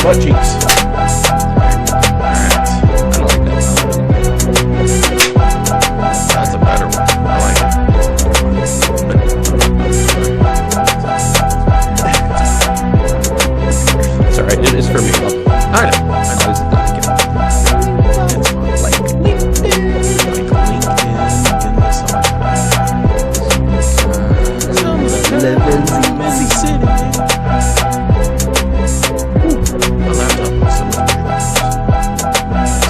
butt cheeks. I don't like that sound. That's a better one. I like it. It's alright, it is for me. I know. I always like it. It's fun. Like LinkedIn in the summertime. Messy City. My laptop was so much bigger.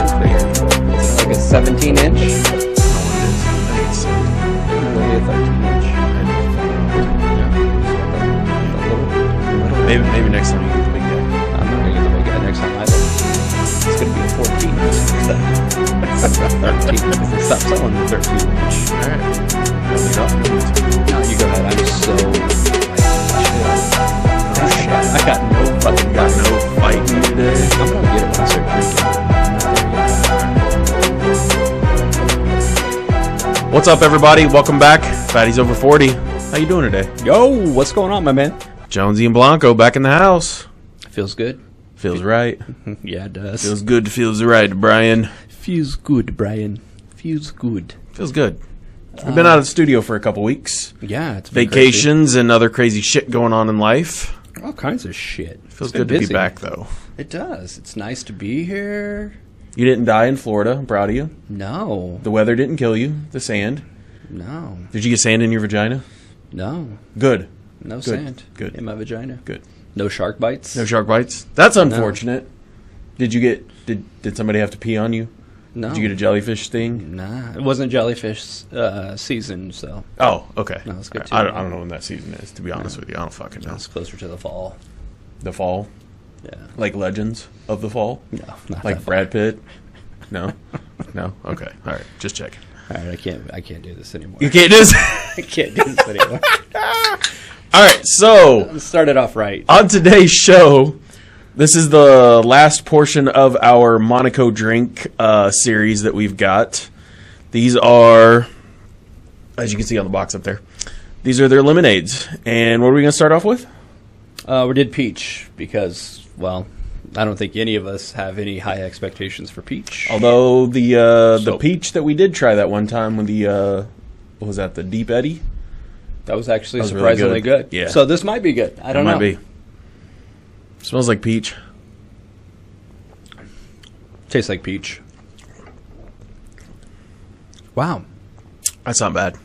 It's crazy. It's like a 17 inch. I don't know what it is. I think it's 17. Maybe a 13 inch. Maybe next time you get the big guy. I'm not gonna get the big guy next time either. It's gonna be a 14 13. Stop selling the 13 inch. Alright. No, you go ahead. I'm so I got no fucking Got no fighting today. I'm gonna get it when I start drinking. What's up, everybody? Welcome back. Fatty's Over 40. How you doing today? Yo, what's going on, my man? Jonesy and Blanco back in the house. Feels good. Feels right. Yeah, it does. Feels good. Feels right, Brian. Feels good, Brian. Feels good. Feels good. We've been out of the studio for a couple weeks. Yeah, it's been Vacations and other crazy shit going on in life. crazy. All kinds of shit. Feels It's been good to busy. be back, though. It does. It's nice to be here. You didn't die in Florida. I'm proud of you. No. The weather didn't kill you. The sand. No. Did you get sand in your vagina? No. Good. No Good. sand. Good. In my vagina. Good. No shark bites. No shark bites. That's unfortunate. Did you get? Did somebody have to pee on you? No. Did you get a jellyfish sting? Nah. It wasn't jellyfish season, so Oh, okay. No, it's good I too. don't know when that season is, to be honest with you. I don't fucking know. it's closer to the fall. The fall? Yeah. Like Legends of the Fall? No, not Like that Brad Pitt? No? No? Okay. All right. Just checking. fall. All right, I can't do this anymore. You can't just... I can't do this anymore. All right. So, Let's start it off right. on today's show, this is the last portion of our Monaco drink series that we've got. These are, as you can see on the box up there, these are their lemonades. And what are we going to start off with? We did peach because, well, I don't think any of us have any high expectations for peach. Although the So- peach that we did try that one time with the what was that, the Deep Eddy? That was actually That was really surprisingly good. good. Yeah. So this might be good. I don't know. Might be. Smells like peach. Tastes like peach. Wow. That's not bad.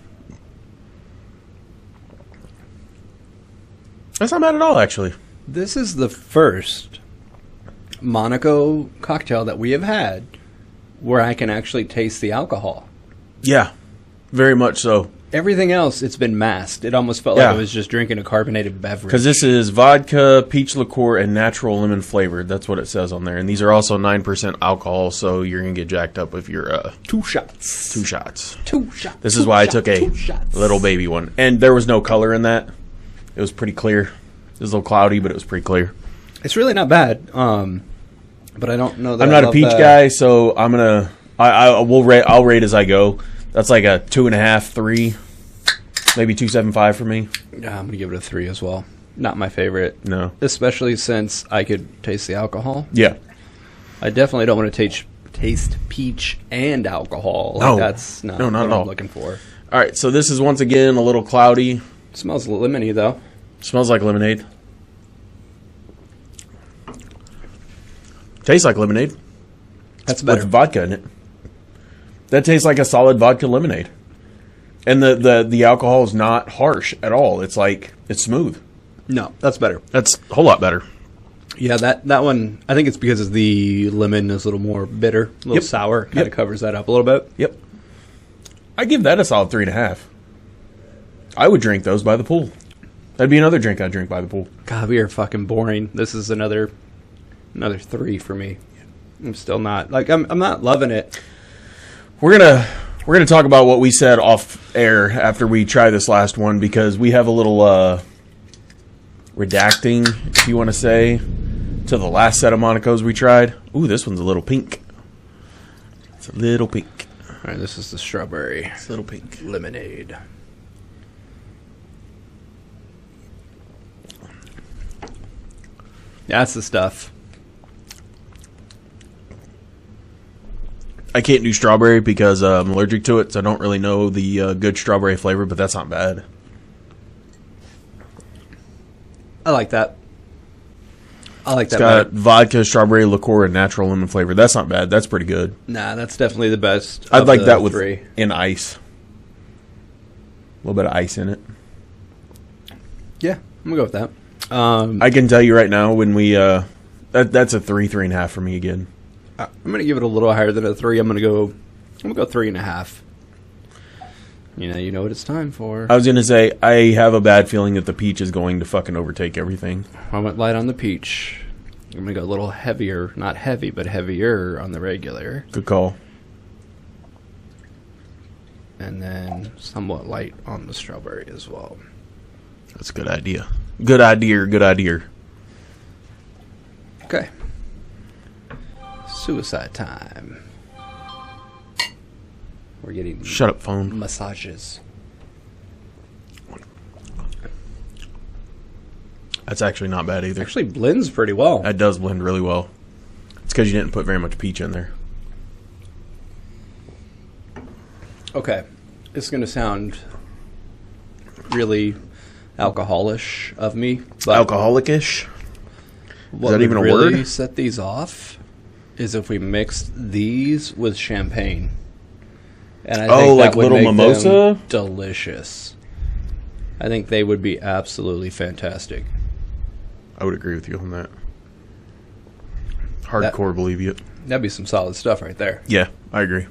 That's not bad at all, actually. This is the first Monaco cocktail that we have had where I can actually taste the alcohol. Yeah, very much so. Everything else, it's been masked. It almost felt Yeah. like I was just drinking a carbonated beverage. Because this is vodka, peach liqueur, and natural lemon flavored. That's what it says on there. And these are also 9% alcohol, so you're going to get jacked up if you're 2 shots. 2 shots. 2 shots. This is why I took a 2 shots. little baby one. And there was no color in that. It was pretty clear. It was a little cloudy, but it was pretty clear. It's really not bad. But I don't know that I'm I not a love peach that. guy, so I'm going to... I'll rate as I go. That's like a 2.5, 3, maybe 2.75 for me. Yeah, I'm going to give it a 3 as well. Not my favorite. No. Especially since I could taste the alcohol. Yeah. I definitely don't want to taste peach and alcohol. No. That's not, No, not what at all. I'm looking for. All right, so this is once again a little cloudy. Smells lemony though. Smells like lemonade. Tastes like lemonade. That's better. With vodka in it. That tastes like a solid vodka lemonade. And the alcohol is not harsh at all. It's like, it's smooth. No, that's better. That's a whole lot better. Yeah, that one, I think it's because the lemon is a little more bitter, a little Yep. sour. Kind of Yep. covers that up a little bit. Yep. I give that a solid 3.5. I would drink those by the pool. That'd be another drink I'd drink by the pool. God, we are fucking boring. This is another 3 for me. I'm still not I'm not loving it. We're gonna talk about what we said off air after we try this last one, because we have a little redacting, if you want to say, to the last set of Monacos we tried. Ooh, this one's a little pink. It's a little pink. All right, this is the strawberry It's a little pink. lemonade. That's the stuff. I can't do strawberry because I'm allergic to it, so I don't really know the good strawberry flavor, but that's not bad. I like that. I like It's that. got better. vodka, strawberry liqueur, and natural lemon flavor. That's not bad. That's pretty good. Nah, that's definitely the best. I'd of like the that with three. in ice. A little bit of ice in it. Yeah, I'm gonna go with that. I can tell you right now when we that's a 3.5 for me again. I'm gonna give it a little higher than a 3. I'm gonna go 3.5. You know what it's time for. I was gonna say I have a bad feeling that the peach is going to fucking overtake everything. I went light on the peach. I'm gonna go a little heavier, not heavy, but heavier on the regular, Good call. and then somewhat light on the strawberry as well. That's a good idea. Good idea. Good idea. Okay. Suicide time. We're getting Shut up, phone. massages. That's actually not bad either. Actually blends pretty well. That does blend really well. It's because you didn't put very much peach in there. Okay. It's going to sound really alcoholish of me. But Alcoholic-ish. what that would even a really word? set these off is if we mixed these with champagne. And I Oh, think like that would little make mimosa? them delicious. I think they would be absolutely fantastic. I would agree with you on that. Hardcore believe you. That'd be some solid stuff right there. Yeah, I agree.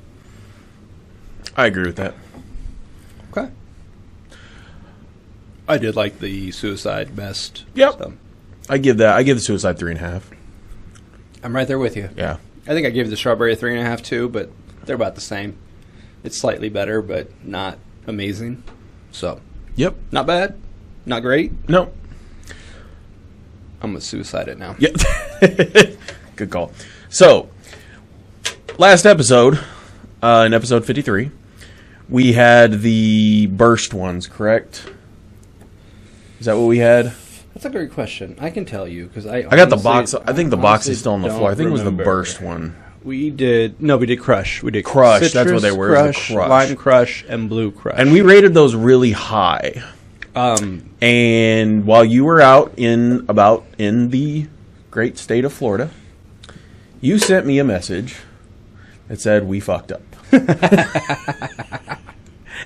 I agree with that. Okay. I did like the suicide best. Yep. So I give the suicide 3.5. I'm right there with you. Yeah. I think I gave the strawberry a 3.5 too, but they're about the same. It's slightly better, but not amazing. So, Yep. not bad, not great. No. I'm gonna suicide it now. Yep. Good call. So, last episode, in episode 53, we had the burst ones, correct? Is that what we had? That's a great question. I can tell you because I got the honestly- box. I think the box honestly is still on the don't floor. I think it was the remember. burst one. We did crush. We did Crush, that's citrus what they were, it was the Crush, crush. lime crush, and blue crush. And we rated those really high. And while you were out in the great state of Florida, you sent me a message that said we fucked up.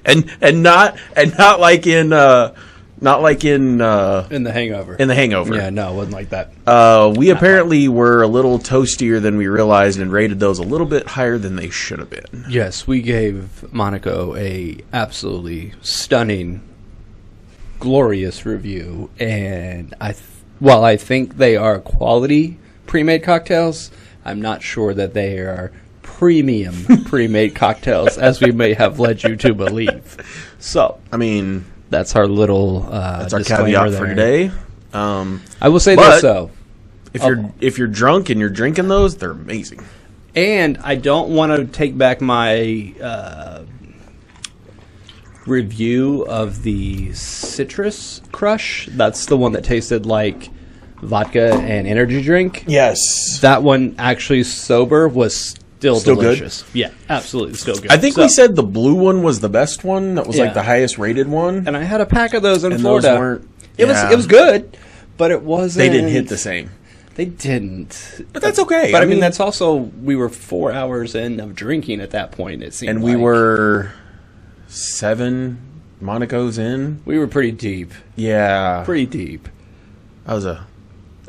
and not like in in the Hangover. in The Hangover. Yeah, no, it wasn't like that. We apparently were a little toastier than we realized and rated those a little bit higher than they should have been. Yes, we gave Monaco a absolutely stunning, glorious review, and while I think they are quality pre-made cocktails, I'm not sure that they are premium pre-made cocktails as we may have led you to believe. So I mean, that's our little that's our disclaimer caveat for there. today. I will say But- this though. If you're drunk and you're drinking those, they're amazing. And I don't want to take back my review of the Citrus Crush. That's the one that tasted like vodka and energy drink. Yes. That one, actually sober, was still Still good? delicious. Yeah, absolutely still good. I think So- we said the blue one was the best one. That was Yeah. like the highest rated one. And I had a pack of those in And Florida. those weren't. It was good, but it wasn't. They didn't hit the same. They didn't. But that's okay. But I mean, that's also, we were 4 hours in of drinking at that point, it seemed and we like. were 7 Monacos in. We were pretty deep. Yeah, Pretty deep. that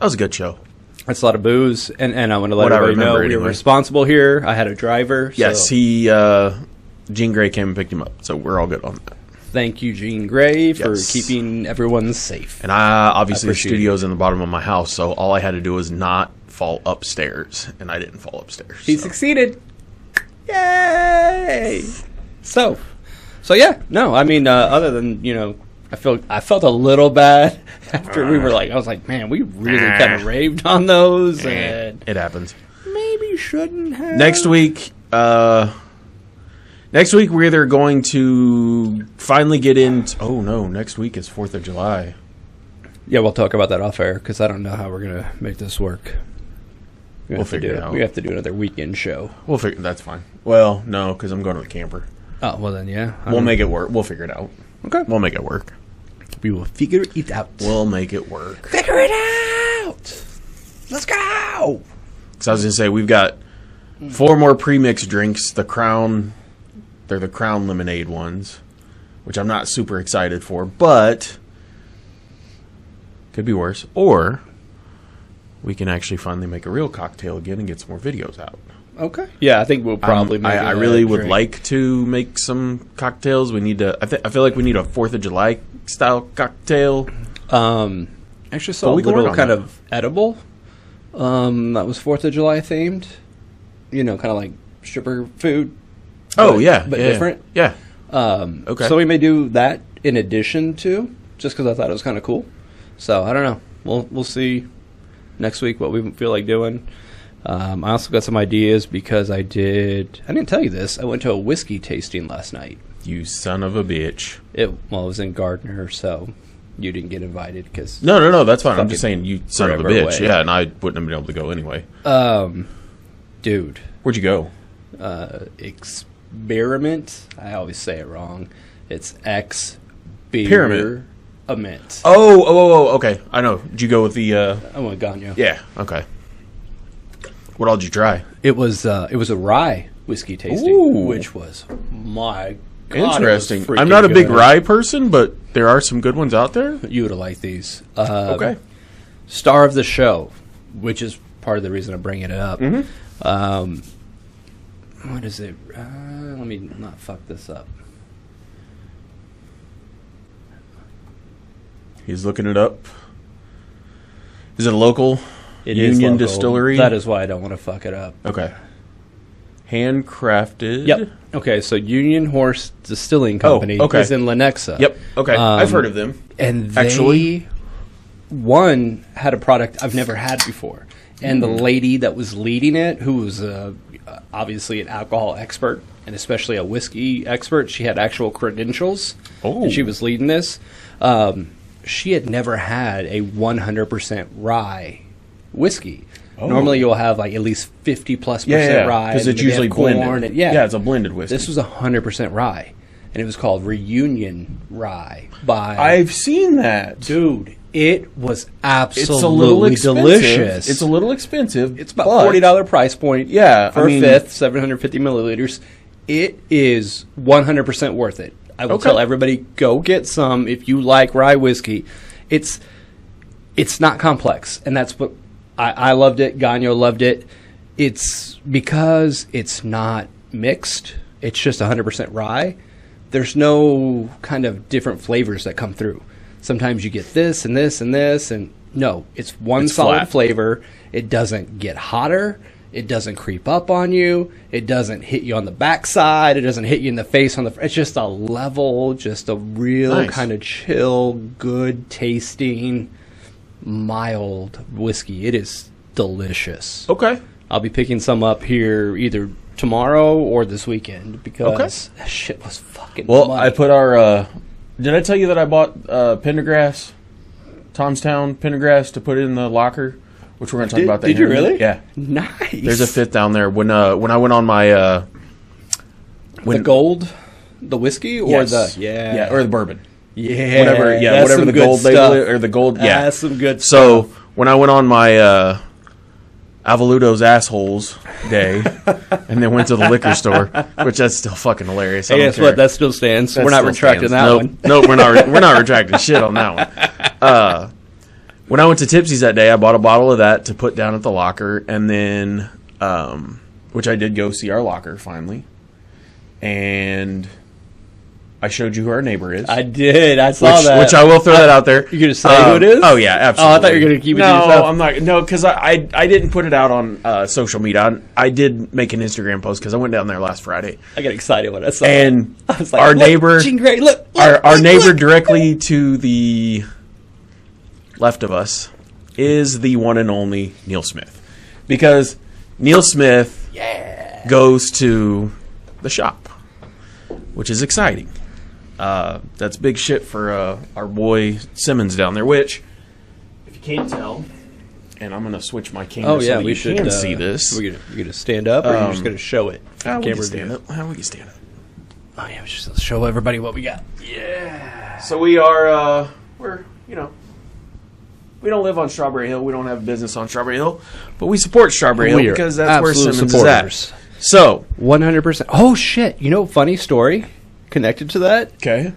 was a good show. That's a lot of booze, and I want to let What I everybody know remember, we were anyway. responsible here. I had a driver. Yes, so Gene Gray came and picked him up, so we're all good on that. thank you, Gene Gray, for Yes. keeping everyone safe. And obviously the appreciate studio's in the bottom of my house, so all I had to do was not fall upstairs, and I didn't fall upstairs. He so. succeeded. Yay! So yeah. No, I mean, other than I felt a little bad after we were like, I was like, man, we really kind of raved on those, and It happens. maybe shouldn't have. Next week, we're either going to finally get into. Oh no! Next week is 4th of July. Yeah, we'll talk about that off air because I don't know how we're gonna make this work. We'll figure it out. We have to do another weekend show. We'll figure. That's fine. Well, no, because I'm going to the camper. Oh, well then, yeah. We'll make it work. We'll figure it out. Okay. We'll make it work. We will figure it out. We'll make it work. Figure it out! Let's go! Because I was going to say, we've got 4 more pre-mixed drinks. The Crown, they're the Crown Lemonade ones, which I'm not super excited for, but could be worse. Or we can actually finally make a real cocktail again and get some more videos out. Okay. Yeah, I think we'll probably make I really would like to make some cocktails. We need to. I feel like we need a 4th of July style cocktail. Actually saw a we can work little on kind that. of edible. That was 4th of July themed. You know, kind of like stripper food. Oh but- yeah, but yeah, different. Yeah. Okay. So we may do that in addition to, just because I thought it was kind of cool. So I don't know. We'll see next week what we feel like doing. I also got some ideas because I didn't tell you this. I went to a whiskey tasting last night. You son of a bitch. It was in Gardner, so you didn't get invited because No. That's fine. I'm just Fucking saying, you son of a forever bitch. away. Yeah, and I wouldn't have been able to go anyway. dude, Where'd you go? experiment. I always say it wrong. It's X Pyramid. Ament. Oh. Okay. I know. Did you go with the? I went Ganyo. Yeah. Okay. What all did you try? It was a rye whiskey tasting, Ooh. which was my God, Interesting. it was I'm not a freaking big good. rime person, but there are some good ones out there. You would have liked these. Okay. Star of the show, which is part of the reason I'm bringing it up. Mm-hmm. What is it? Let me not fuck this up. He's looking it up. Is it a local It is Union local. Distillery? That is why I don't want to fuck it up. Okay. Handcrafted. Yep. Okay, so Union Horse Distilling Company okay. is in Lenexa. Yep. Okay. I've heard of them. And they, Actually. one had a product I've never had before. And the lady that was leading it, who was obviously an alcohol expert and especially a whiskey expert, she had actual credentials. Oh. And she was leading this. She had never had a 100% rye whiskey. Oh. Normally you'll have like at least 50+% Yeah. rye. Because and it's maybe have usually corn blended. and- yeah. It's a blended whiskey. This was 100% rye. And it was called Reunion Rye by... I've seen that. Dude, it was absolutely It's a little expensive. delicious. It's a little expensive. It's about but- $40 price point. Yeah, for I mean- a fifth, 750 milliliters. It is 100% worth it. I will Okay. tell everybody, go get some if you like rye whiskey. It's not complex, and that's what I loved it. Ganyo loved it. It's because it's not mixed. It's just 100% rye. There's no kind of different flavors that come through. Sometimes you get this and this and this, and no, it's one It's solid flat. flavor. It doesn't get hotter. It doesn't creep up on you. It doesn't hit you on the backside. It doesn't hit you in the face on the. It's just a level, just a real Nice. kind of chill, good tasting, mild whiskey. It is delicious. Okay. I'll be picking some up here either tomorrow or this weekend because that shit was fucking. Well, money. I put our. Did I tell you that I bought Pendergrass, Tomstown Pendergrass, to put in the locker? Which we're going to talk about that. Did here you in a minute. really? Yeah. Nice. There's a fifth down there. When I went on my the gold, the whiskey, or yes. the or the bourbon. yeah, Whatever. Yeah, that's whatever some the good gold stuff. label or the gold. Yeah, That's some good So stuff. when I went on my Avaludo's assholes day, and then went to the liquor store, which that's still fucking hilarious. I Hey, don't guess care. what? That still stands. That We're not still retracting stands. that Nope. one. Nope, we're not retracting shit on that one. When I went to Tipsy's that day, I bought a bottle of that to put down at the locker, and then, which I did go see our locker finally, and I showed you who our neighbor is. I did. I saw that. Which I will throw that out there. You gonna say who it is? Oh yeah, absolutely. Oh, I thought you were gonna keep it to No, yourself. I'm not. No, because I didn't put it out on social media. I did make an Instagram post because I went down there last Friday, I got excited when I saw and it. I was like, our look, neighbor, Jean Grey, look, our neighbor directly to the left of us is the one and only Neil Smith, because Neil Smith goes to the shop, which is exciting. That's big shit for our boy Simmons down there, which, if you can't tell, And I'm gonna switch my camera Oh yeah, so that we you should can see this. We're gonna stand up, or you're just gonna show it. We can Camera stand view. up. How we can stand up? Oh yeah, we should show everybody what we got. Yeah. So we are, we're, we don't live on Strawberry Hill. We don't have business on Strawberry Hill, but we support Strawberry Hill We are because that's where absolute Simmons supporters. is at. So, 100%. Oh shit! You know, funny story connected to that. okay.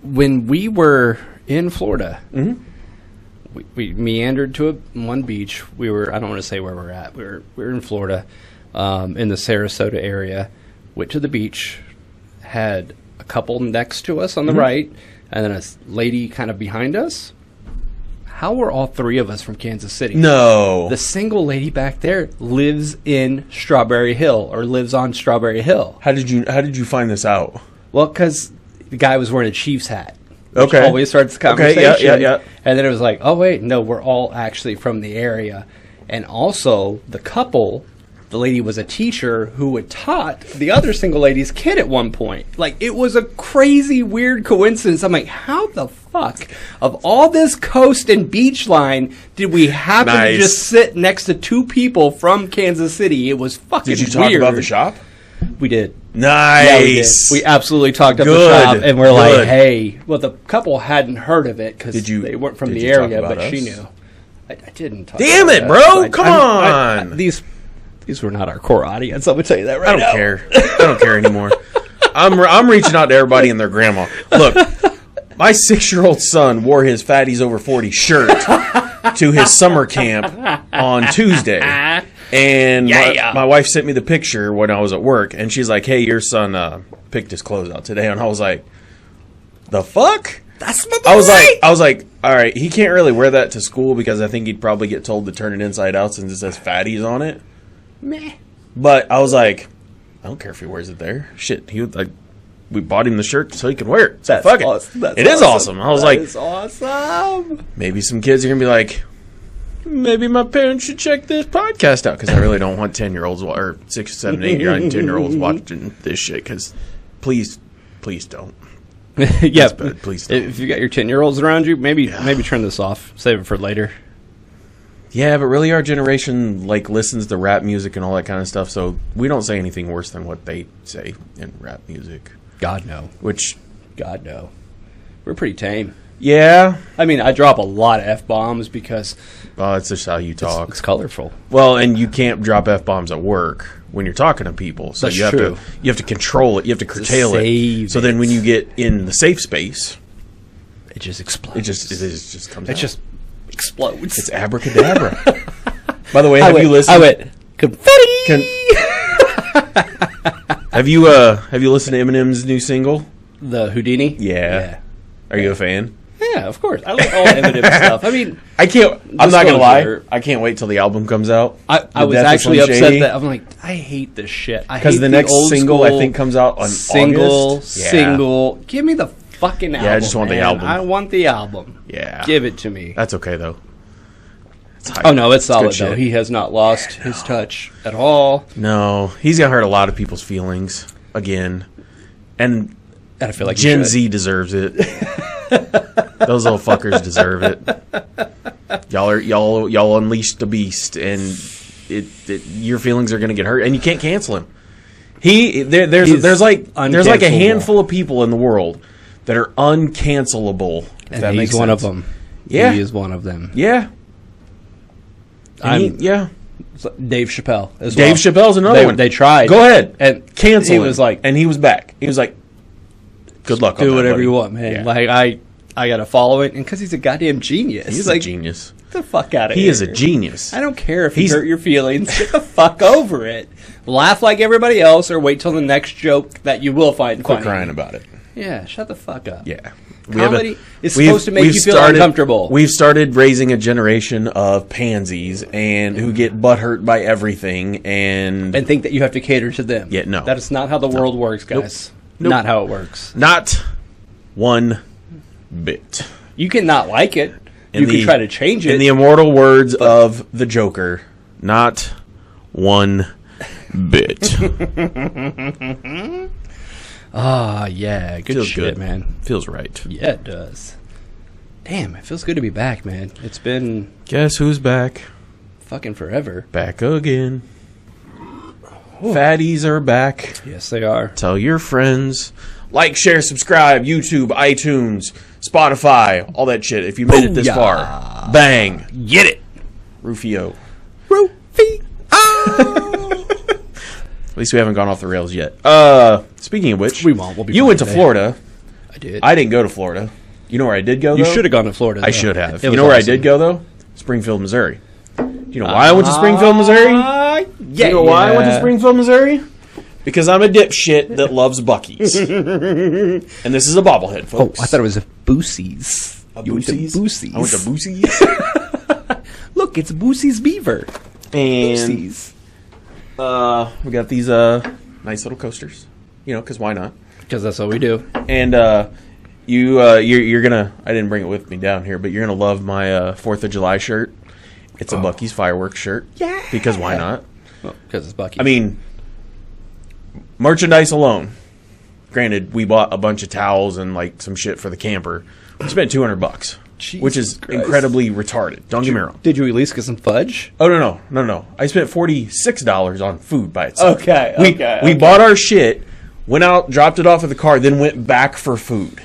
When we were in Florida, Mm-hmm. we meandered to one beach. I don't want to say where we're at. We were in Florida, in the Sarasota area. Went to the beach, had a couple next to us on the right, and then a lady kind of behind us. How were all three of us from Kansas City? No. The single lady back there lives in Strawberry Hill, or lives on Strawberry Hill. How did you find this out? Well, because the guy was wearing a Chiefs hat. Which Okay. always starts the Okay, conversation. yeah. And then it was like, oh, wait, no, we're all actually from the area. And also, the couple, the lady was a teacher who had taught the other single lady's kid at one point. Like, it was a crazy, weird coincidence. I'm like, how the fuck, of all this coast and beach line, did we happen Nice. to just sit next to two people from Kansas City? It was fucking Did you talk weird. about the shop? We did. Nice. Yeah, we did. We absolutely talked up Good. the shop, and we're like, Good. "Hey." Well, the couple hadn't heard of it because Did you- they weren't from did the you talk area, about but she us? knew. I didn't. Talk Damn about it, that. bro. I- Come I- on. these were not our core audience. I'm gonna tell you that right I don't now. care. I don't care anymore. I'm reaching out to everybody and their grandma. Look, my 6-year-old son wore his Fatties Over 40 shirt to his summer camp on Tuesday. And my wife sent me the picture when I was at work, and she's like, "Hey, your son picked his clothes out today." And I was like, "The fuck?" That's my I was like, all right, he can't really wear that to school because I think he'd probably get told to turn it inside out since it says Fatties on it. Meh. But I was like, I don't care if he wears it there. Shit, we bought him the shirt so he can wear it. So That's fuck awesome. it. It is awesome. I was like, "It's awesome." maybe some kids are gonna be like, maybe my parents should check this podcast out because I really don't want 10-year-olds or 6, 7, 8, 9, 10-year-olds watching this shit. Because please don't. Yeah, bad. Please don't. if you got your 10-year-olds around you, maybe turn this off. Save it for later. Yeah, but really our generation listens to rap music and all that kind of stuff, so we don't say anything worse than what they say in rap music. God no. Which, God no. We're pretty tame. yeah, I mean, I drop a lot of F-bombs because well, it's just how you talk. it's colorful. Well, and you can't drop F-bombs at work when you're talking to people, so That's you have true. to control it. You have to curtail save it. So then when you get in the safe space, It just explodes. it just comes It out. just explodes. It's abracadabra. By the way, I have went, you listened? I went, confetti! Have you listened to Eminem's new single? The Houdini? Yeah. Are you a fan? Yeah, of course. I like all Eminem stuff. I mean, I'm not gonna lie. Disclosure. I can't wait till the album comes out. I The was Death of actually Slim upset Shady. that I'm like, I hate this shit. Because the next single I think comes out on August. Yeah. Single. Give me the fucking album. I just want the man. album. I want the album. Yeah. Give it to me. That's okay though. It's hype. Oh no, it's good solid shit. though. He has not lost his touch at all. No, he's gonna hurt a lot of people's feelings again, and And I feel like Gen you should. Z deserves it. Those little fuckers deserve it. Y'all unleashed the beast, and your feelings are gonna get hurt, and you can't cancel him. There's like a uncancelable. handful of people in the world that are uncancelable. If And that he's makes one sense. of them. Yeah. He is one of them. Yeah. And yeah. Dave Chappelle as Dave well. Chappelle's another one. They tried. Go ahead And cancel. he him. was like, and he was back. He was like, "Good luck. on do that, whatever buddy." you want, man. Yeah. Like I got to follow it, and because he's a goddamn genius. He's like, a genius. Get the fuck out of here. He is a genius. I don't care if He's- he hurt your feelings. Get the fuck over it. Laugh like everybody else, or wait till the next joke that you will find Quit funny. crying about it. Yeah, shut the fuck up. Yeah. Comedy is supposed to make you feel uncomfortable. We've started raising a generation of pansies and who get butthurt by everything and And think that you have to cater to them. Yeah, no. That is not how the world works, guys. Nope. Not how it works. not one bit. You can not like it. In You the- can try to change it. In the immortal words of the Joker, not one bit. Ah, yeah. Good Feels shit, good. man. Feels right. Yeah, it does. Damn, it feels good to be back, man. It's been Guess who's back? fucking forever. Back again. Fatties are back. Yes, they are. Tell your friends. Like, share, subscribe, YouTube, iTunes, Spotify, all that shit. If you made it this Booyah. far, bang. Get it. Rufio. Rufio. At least we haven't gone off the rails yet. Speaking of which, We won't. We'll be you fine went to today. Florida. I did. I didn't go to Florida. You know where I did go, You though? should have gone to Florida. I though. should have. It You was know where I awesome. did go, though? Springfield, Missouri. Do you know why I went to Springfield, Missouri? Yeah. You know why I went to Springfield, Missouri? Because I'm a dipshit that loves Buc-ee's. And this is a bobblehead, Oh, folks. I thought it was a Boosie's. You went to Boosie's? Boosie's. I went to Boosie's. Look, it's Boosie's Beaver. And Boosie's. we got these nice little coasters. You know, because why not? Because that's what we do. And you're gonna. I didn't bring it with me down here, but you're gonna love my 4th of July shirt. It's a Buc-ee's fireworks shirt. Yeah. Because why not? Because it's Buc-ee's. I mean, merchandise alone. Granted, we bought a bunch of towels and like some shit for the camper. We spent $200, which is Jesus Christ. incredibly retarded. Don't get me wrong. Did you at least get some fudge? Oh no! I spent $46 on food by itself. Okay, We bought our shit, went out, dropped it off at the car, then went back for food.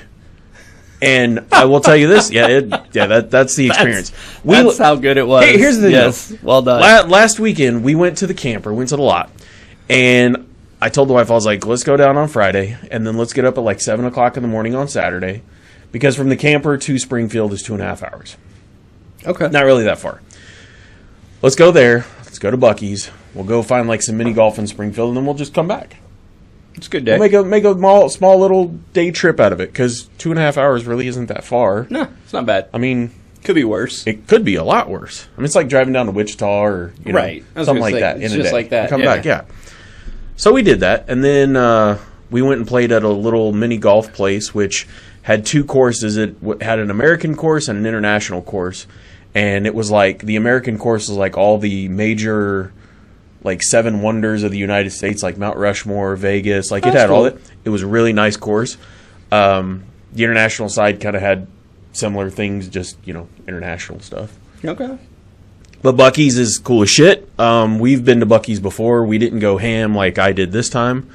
And I will tell you this, that's the experience. That's how good it was. Here's the thing, yes, though. well done. Last weekend, we went to the camper, went to the lot, and I told the wife, I was like, let's go down on Friday, and then let's get up at like 7 o'clock in the morning on Saturday, because from the camper to Springfield is 2.5 hours. Okay. Not really that far. Let's go there. Let's go to Buc-ee's. We'll go find like some mini golf in Springfield, and then we'll just come back. It's a good day. We'll make a small little day trip out of it, because 2.5 hours really isn't that far. No, it's not bad. I mean, Could be worse. it could be a lot worse. I mean, it's like driving down to Wichita or Right. I was something gonna like say, that it's in a just day. like that, Come yeah. back, yeah. So we did that, and then we went and played at a little mini golf place, which had 2 courses. It had an American course and an international course, and it was like the American course was like all the major, like 7 wonders of the United States, like Mount Rushmore, Vegas. Like it That's had all cool. it. It was a really nice course. The international side kind of had similar things, just international stuff. Okay. But Buc-ee's is cool as shit. We've been to Buc-ee's before. We didn't go ham like I did this time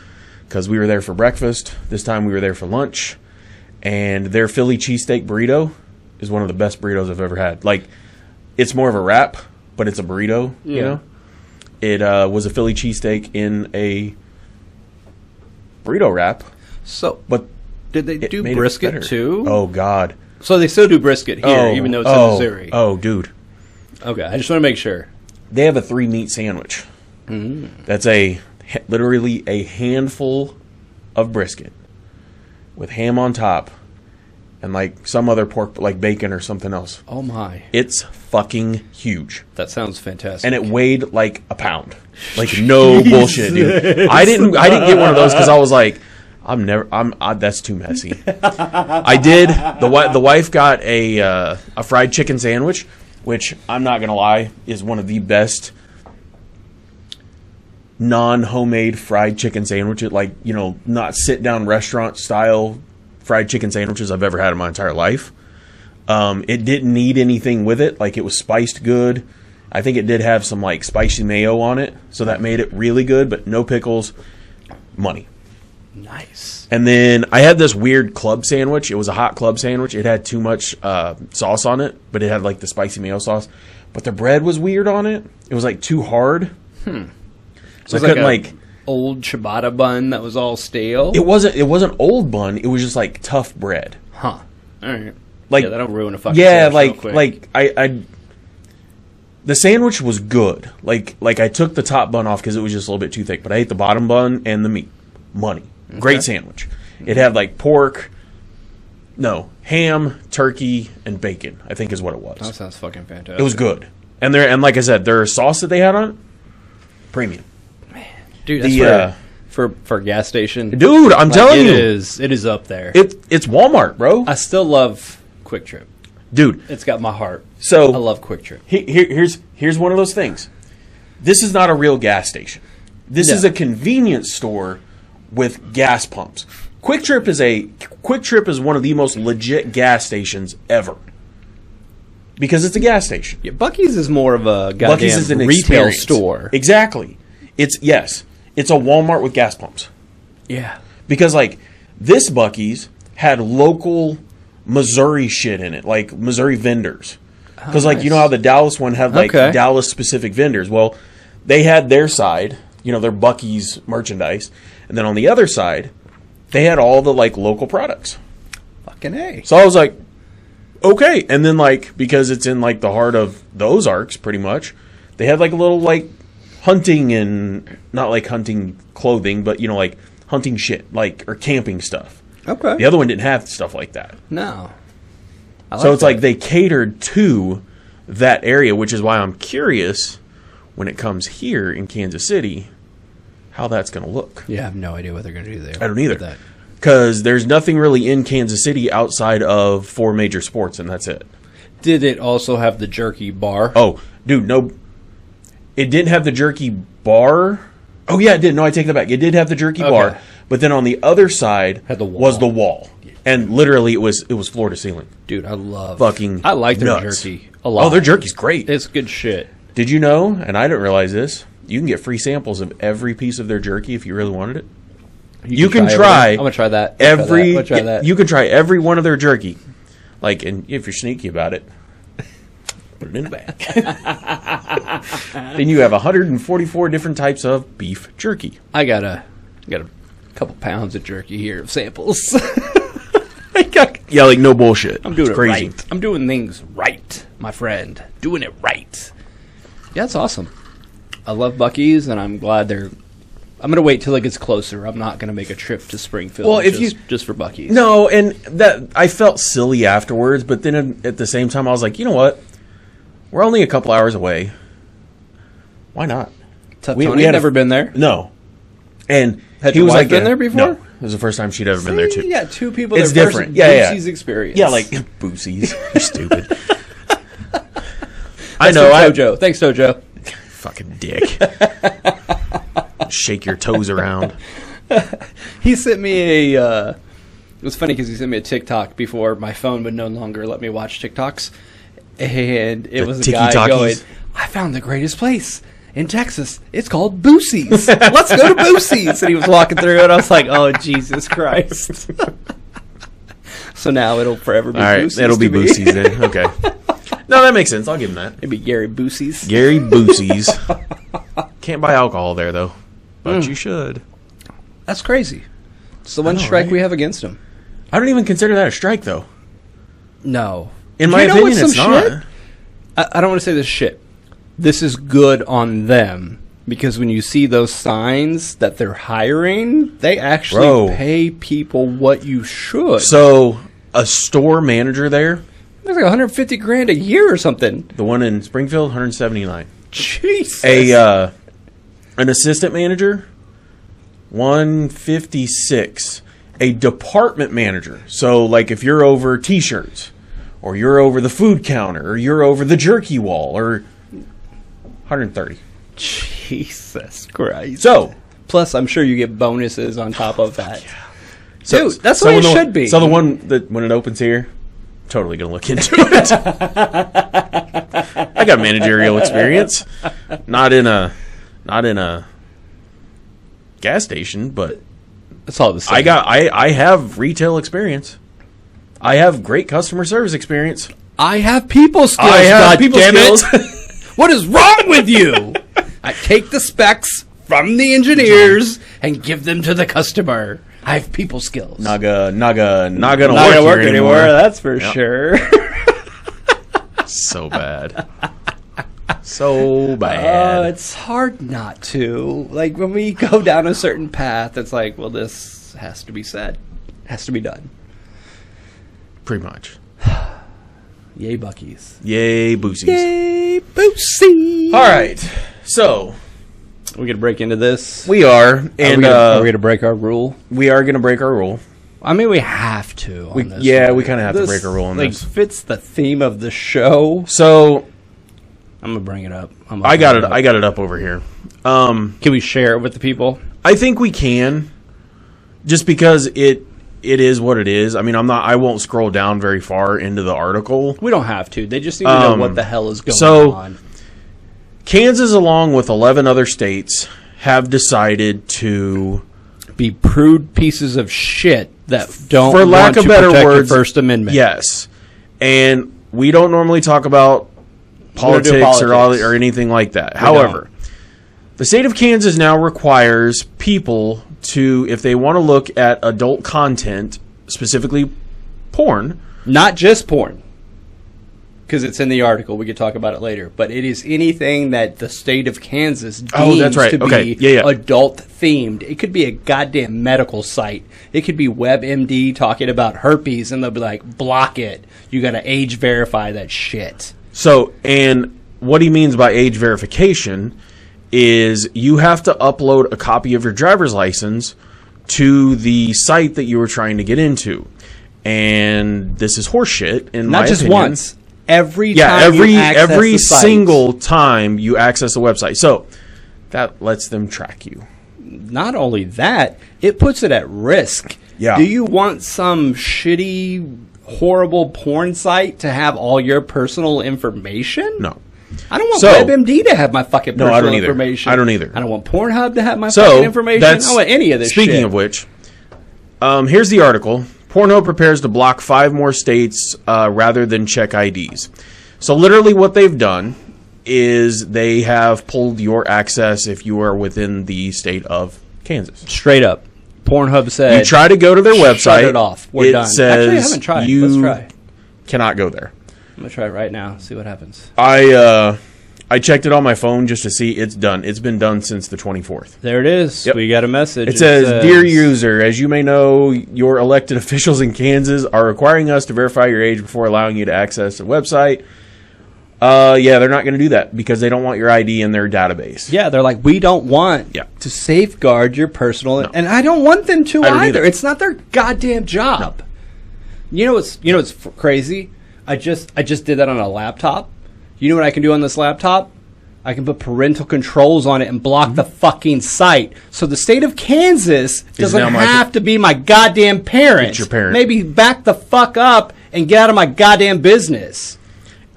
because we were there for breakfast. This time we were there for lunch. And their Philly cheesesteak burrito is one of the best burritos I've ever had. Like, it's more of a wrap, but it's a burrito, you Yeah. know? It was a Philly cheesesteak in a burrito wrap, So, but did they it do made it brisket better. too? Oh, God. So they still do brisket here, even though it's in Missouri. Oh, dude. Okay, I just want to make sure. They have a 3-meat sandwich. That's literally a handful of brisket with ham on top and like some other pork, like bacon or something else. Oh my, It's fucking huge. that sounds fantastic. And it weighed like a pound. Like no bullshit, dude. I didn't get one of those because I was like, that's too messy. I did. The wife got a fried chicken sandwich, which I'm not gonna lie is one of the best non-homemade fried chicken sandwiches, like not sit-down restaurant style fried chicken sandwiches I've ever had in my entire life. It didn't need anything with it. Like, it was spiced good. I think it did have some like spicy mayo on it, so that made it really good. But no pickles. Money. nice. And then I had this weird club sandwich. It was a hot club sandwich. It had too much sauce on it, but it had like the spicy mayo sauce. But the bread was weird on it. It was like too hard. So I It was couldn't like old ciabatta bun that was all stale. It wasn't old bun. It was just like tough bread. Huh. All right. Like, Yeah, that'll ruin a fucking yeah, sandwich real quick. I the sandwich was good. Like I took the top bun off because it was just a little bit too thick. But I ate the bottom bun and the meat. Money. Great sandwich. It had like ham, turkey, and bacon, I think is what it was. That sounds fucking fantastic. It was good. And like I said, their sauce that they had on it, premium. Dude, that's The, for a gas station. Dude, I'm telling it you. it is up there. It's Walmart, bro. I still love Quick Trip. Dude, It's got my heart. so I love Quick Trip. here's one of those things. This is not a real gas station. This No. is a convenience store with gas pumps. Quick Trip is one of the most legit gas stations ever. because it's a gas station. Yeah, Buc-ee's is more of a goddamn Buc-ee's is an retail experience. store. Exactly. It's a Walmart with gas pumps. Yeah. Because like this Buc-ee's had local Missouri shit in it, like Missouri vendors. Because like you know how the Dallas one had like Okay. Dallas specific vendors. Well, they had their side, their Buc-ee's merchandise, and then on the other side, they had all the like local products. Fucking A. So I was like, okay. And then like because it's in like the heart of the Ozarks, pretty much, they had like a little like hunting and not like hunting clothing, but like hunting shit, like or camping stuff. Okay. The other one didn't have stuff like that. No. I So it's that. like they catered to that area, which is why I'm curious when it comes here in Kansas City, how that's going to look. Yeah, I have no idea what they're going to do there. I don't either. with that. Because there's nothing really in Kansas City outside of 4 major sports, and that's it. Did it also have the jerky bar? Oh, dude, no. It didn't have the jerky bar. Oh, yeah, it did. No, I take that back. It did have the jerky bar, but then on the other side Had the wall. was the wall. And literally, it was floor to ceiling. Dude, I love Fucking I like their nuts. jerky a lot. Oh, their jerky's great. It's good shit. Did you know, and I didn't realize this, you can get free samples of every piece of their jerky if you really wanted it. You can try. I'm gonna try that. I'm gonna try that. You can try every one of their jerky. Like, and if you're sneaky about it, put it in the bag. Then you have 144 different types of beef jerky. I got a couple pounds of jerky here of samples. Yeah, like no bullshit. I'm doing It's it crazy. right. I'm doing things right, my friend. Doing it right. Yeah, it's awesome. I love Buc-ee's, and I'm glad they're. I'm gonna wait till it gets closer. I'm not gonna make a trip to Springfield. Well, if just for Buc-ee's. No, and that I felt silly afterwards, but then at the same time, I was like, you know what? We're only a couple hours away. Why not? Tony we had had a- never been there. No. And Had he your was wife like, been there before? No, it was the first time she'd ever been there too. Yeah, two people. It's their different. First Yeah. Boosie's experience. Yeah, like Boosies. You're stupid. I Thanks know. for I Tojo. Thanks, Tojo. fucking dick. Shake your toes around. He sent me a. It was funny because he sent me a TikTok before my phone would no longer let me watch TikToks, and it was a guy Tiki-Takis? going, "I found the greatest place in Texas. It's called Boosie's. Let's go to Boosie's." And he was walking through it. I was like, "Oh Jesus Christ!" So now it'll forever be All right, Boosie's. it'll be to me. Boosies then. Okay. No, that makes sense. I'll give him that. It'd be Gary Boosie's. Gary Boosies. Can't buy alcohol there though, but you should. That's crazy. It's the one know, strike right? we have against him. I don't even consider that a strike though. No. In my You know opinion, what's it's some not. shit? I don't want to say this shit. This is good on them because when you see those signs that they're hiring, they actually Bro. pay people what you should. So a store manager there, It's like $150,000 a year or something. the one in Springfield, 179. Jesus. An assistant manager, 156. A department manager. So like if you're over t-shirts, or you're over the food counter, or you're over the jerky wall, or 130. Jesus Christ. So Plus, I'm sure you get bonuses on top of that. So, Dude, that's the way it when should be. So the one that when it opens here, totally gonna look into it. I got managerial experience, not in a gas station, but That's all the same. I have retail experience. I have great customer service experience. I have people skills. I have God people damn it. skills. What is wrong with you? I take the specs from the engineers and give them to the customer. I have people skills. not gonna work here anymore. That's for Yep. sure. So bad. So bad. It's hard not to. Like when we go down a certain path, it's like, well, this has to be said, has to be done. Pretty much. Yay, Buc-ee's. Yay, Boosies. Yay, Boosie. All right. So We're gonna break into this. we are, Are and we gonna break our rule? we are going to break our rule. I mean, we have to. On We- this yeah, one. we kinda have to This, break a rule on like, this. Fits the theme of the show. So I'm gonna bring it up. I got it up over here. Can we share it with the people? I think we can, just because it is what it is. I mean, I won't scroll down very far into the article. We don't have to. They just need to know what the hell is going on. Kansas, along with 11 other states, have decided to be prude pieces of shit that don't, for lack want of to better protect words, your First Amendment. Yes, and we don't normally talk about politics or anything like that. However, the state of Kansas now requires people to, if they want to look at adult content, specifically porn, not just porn, because it's in the article. We could talk about it later. But it is anything that the state of Kansas deems to be adult-themed. It could be a goddamn medical site. It could be WebMD talking about herpes, and they'll be like, block it. You got to age verify that shit. So, and what he means by age verification is you have to upload a copy of your driver's license to the site that you were trying to get into. And this is horseshit, in my opinion. Not just once. Every single time you access the website. So that lets them track you. Not only that, it puts it at risk. Yeah. Do you want some shitty, horrible porn site to have all your personal information? No. I don't want WebMD to have my fucking personal information. I don't either. I don't want Pornhub to have my fucking information. I don't want any of this shit. Speaking of which, here's the article. Pornhub prepares to block 5 more states rather than check IDs. So literally what they've done is they have pulled your access if you are within the state of Kansas. Straight up. Pornhub said, you try to go to their website. Shut it off. We're done. Says actually, I haven't tried. Let's try. Cannot go there. I'm going to try it right now. See what happens. I checked it on my phone just to see. It's done. It's been done since the 24th. There it is. Yep. We got a message. It says, "Dear user, as you may know, your elected officials in Kansas are requiring us to verify your age before allowing you to access the website." Yeah, they're not going to do that because they don't want your ID in their database. Yeah, they're like, we don't want to safeguard your personal, and I don't want them to either. It's not their goddamn job. No. You know what's crazy? I just did that on a laptop. You know what I can do on this laptop? I can put parental controls on it and block the fucking site. So the state of Kansas doesn't have to be my goddamn parent. It's your parent. Maybe back the fuck up and get out of my goddamn business.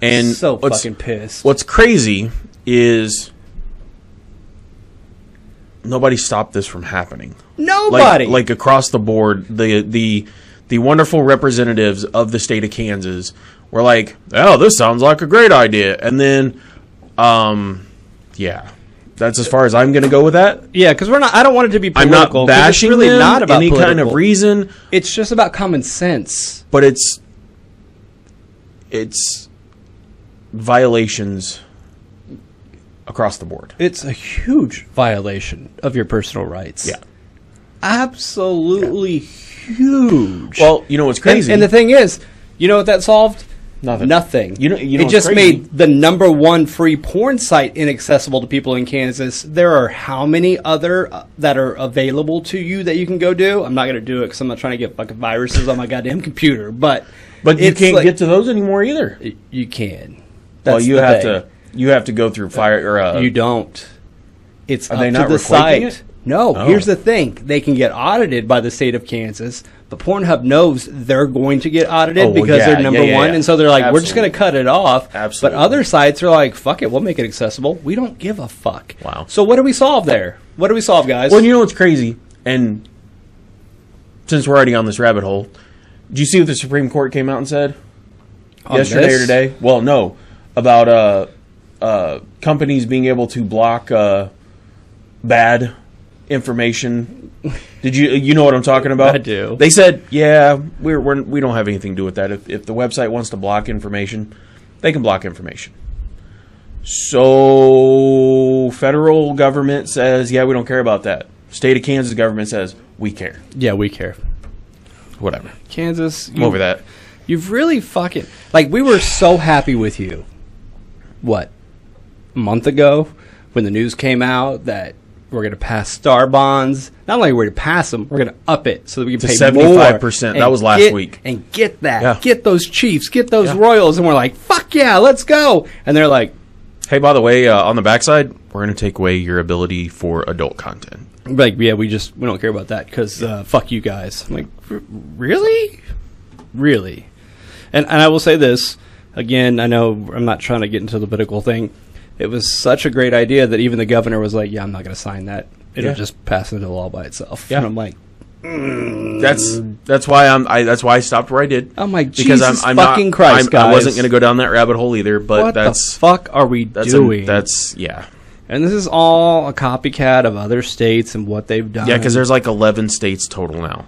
And so fucking pissed. What's crazy is nobody stopped this from happening. Nobody. Like across the board, the wonderful representatives of the state of Kansas were like, "Oh, this sounds like a great idea," and then, yeah, that's as far as I'm going to go with that. Yeah, because we're not. I don't want it to be political. I'm not bashing it's really them, not about any political. Kind of reason. It's just about common sense. But it's violations across the board. It's a huge violation of your personal rights. Yeah, absolutely huge. Well, you know what's crazy, and the thing is, you know what that solved? Nothing. You know it just made the #1 free porn site inaccessible to people in Kansas. There are how many other that are available to you that you can go do? I'm not going to do it because I'm not trying to get fucking viruses on my goddamn computer. But you can't get to those anymore either. You can. Well, you have to go through fire. Or, you don't. It's are up they not to the site. It? No. Here's the thing: they can get audited by the state of Kansas, but Pornhub knows they're going to get audited because they're number one, and so they're like, "We're just going to cut it off." Absolutely. But other sites are like, "Fuck it, we'll make it accessible. We don't give a fuck." Wow. So what do we solve there? What do we solve, guys? Well, you know what's crazy, and since we're already on this rabbit hole, did you see what the Supreme Court came out and said yesterday or today? Well, no, about companies being able to block bad information. Did you know what I'm talking about? I do. They said, yeah, we don't have anything to do with that. If the website wants to block information, they can block information. So federal government says, yeah, we don't care about that. State of Kansas government says, we care. Yeah, we care. Whatever. Kansas, I'm over that. You've really fucking we were so happy with you. What? A month ago when the news came out that we're going to pass STAR bonds. Not only are we going to pass them, we're going to up it so that we can pay 75%. That was last week. And get that. Yeah. Get those Chiefs. Get those Royals. And we're like, fuck yeah, let's go. And they're like, hey, by the way, on the backside, we're we're going to take away your ability for adult content. Like, yeah, we don't care about that because fuck you guys. I'm like, really? Really? And I will say this, again, I know I'm not trying to get into the political thing. It was such a great idea that even the governor was like, yeah, I'm not going to sign that. It'll just pass into law by itself. Yeah. And I'm like, That's why I stopped where I did. I'm like, because Jesus I'm fucking not, Christ, guys. I wasn't going to go down that rabbit hole either, but what that's the fuck are we doing? Yeah. And this is all a copycat of other states and what they've done. Yeah, because there's like 11 states total now.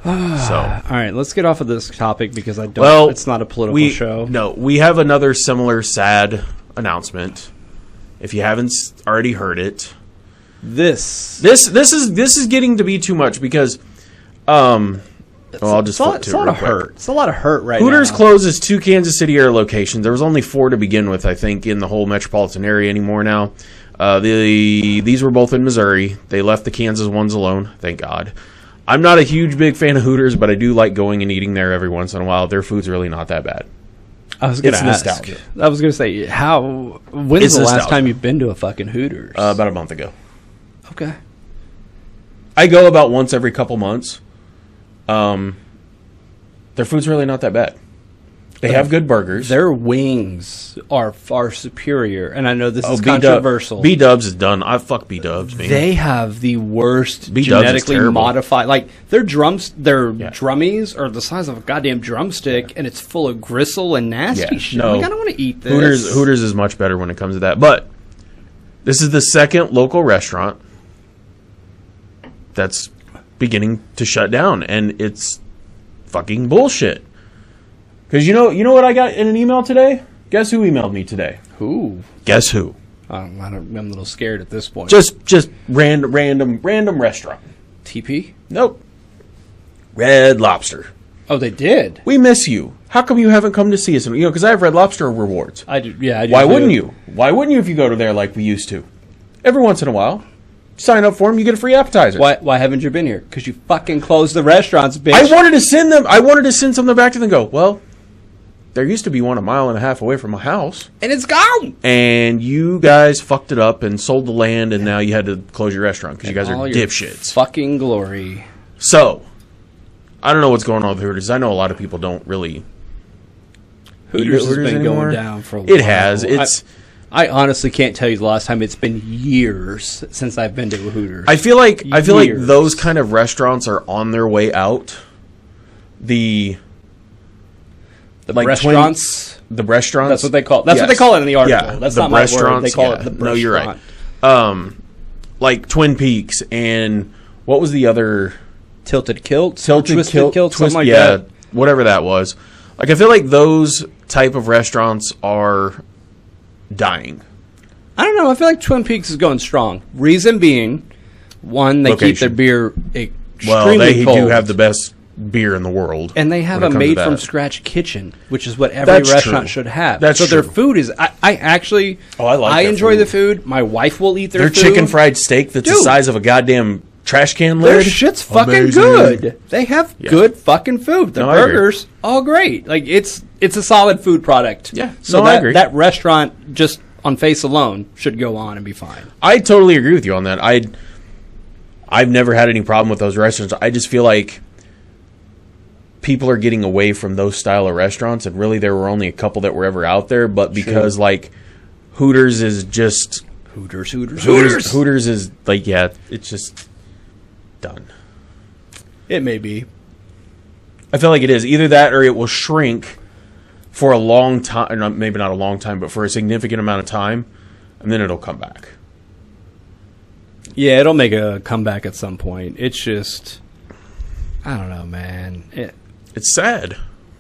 So, all right, let's get off of this topic because I don't. It's not a political show. No, we have another similar sad announcement. If you haven't already heard it, this is getting to be too much because, I'll just flip to it real quick. It's a lot of hurt right now. Hooters closes 2 Kansas City area locations. There was only 4 to begin with, I think, in the whole metropolitan area anymore now. These were both in Missouri. They left the Kansas ones alone, thank God. I'm not a huge big fan of Hooters, but I do like going and eating there every once in a while. Their food's really not that bad. I was going to ask. Nostalgia. I was going to say, when's the last time you've been to a fucking Hooters? About a month ago. Okay. I go about once every couple months. Their food's really not that bad. They have good burgers. Their wings are far superior, and I know this is controversial. B-Dubs is done. I fuck B-Dubs, man. They have the worst B-Dubs genetically modified. Like their drummies are the size of a goddamn drumstick, and it's full of gristle and nasty shit. No. Like, I don't want to eat this. Hooters is much better when it comes to that. But this is the second local restaurant that's beginning to shut down, and it's fucking bullshit. Because you know what I got in an email today? Guess who emailed me today? Who? Guess who? I'm a little scared at this point. Just random restaurant. TP? Nope. Red Lobster. Oh, they did. We miss you. How come you haven't come to see us? Because I have Red Lobster rewards. I do. Yeah, I do. Why wouldn't you? Why wouldn't you if you go to there like we used to? Every once in a while. Sign up for them, you get a free appetizer. Why haven't you been here? Because you fucking closed the restaurants, bitch. I wanted to send something back to them and go, well, there used to be one 1.5 miles away from my house. And it's gone! And you guys fucked it up and sold the land, and now you had to close your restaurant because you guys are dipshits. Fucking glory. So, I don't know what's going on with Hooters. I know a lot of people don't really... Hooters has been going down for a while. It has. I honestly can't tell you the last time. It's been years since I've been to a Hooters. I feel like those kind of restaurants are on their way out. The restaurants. The restaurants. That's what they call. That's what they call it in the article. Yeah, that's not my word. They call it the restaurant. No, you're right. Like Twin Peaks and what was the other? Tilted Kilt, Twisted Kilt, something like that. Whatever that was. Like I feel like those type of restaurants are dying. I don't know. I feel like Twin Peaks is going strong. Reason being, one, they keep their beer extremely cold. They do have the best beer in the world. And they have a made-from-scratch kitchen, which is what every restaurant should have. That's true. Their food is... I enjoy the food. My wife will eat their food. Their chicken fried steak that's the size of a goddamn trash can lid. Their shit's fucking good. They have good fucking food. The burgers, all great. Like, it's a solid food product. Yeah. So I agree. That restaurant, just on face alone, should go on and be fine. I totally agree with you on that. I've never had any problem with those restaurants. I just feel like people are getting away from those style of restaurants, and really there were only a couple that were ever out there, but because like Hooters is just Hooters is like, yeah, it's just done. It may be. I feel like it is either that or it will shrink for a long time, maybe not a long time, but for a significant amount of time, and then it'll come back. Yeah, it'll make a comeback at some point. It's just, I don't know, man. It's sad.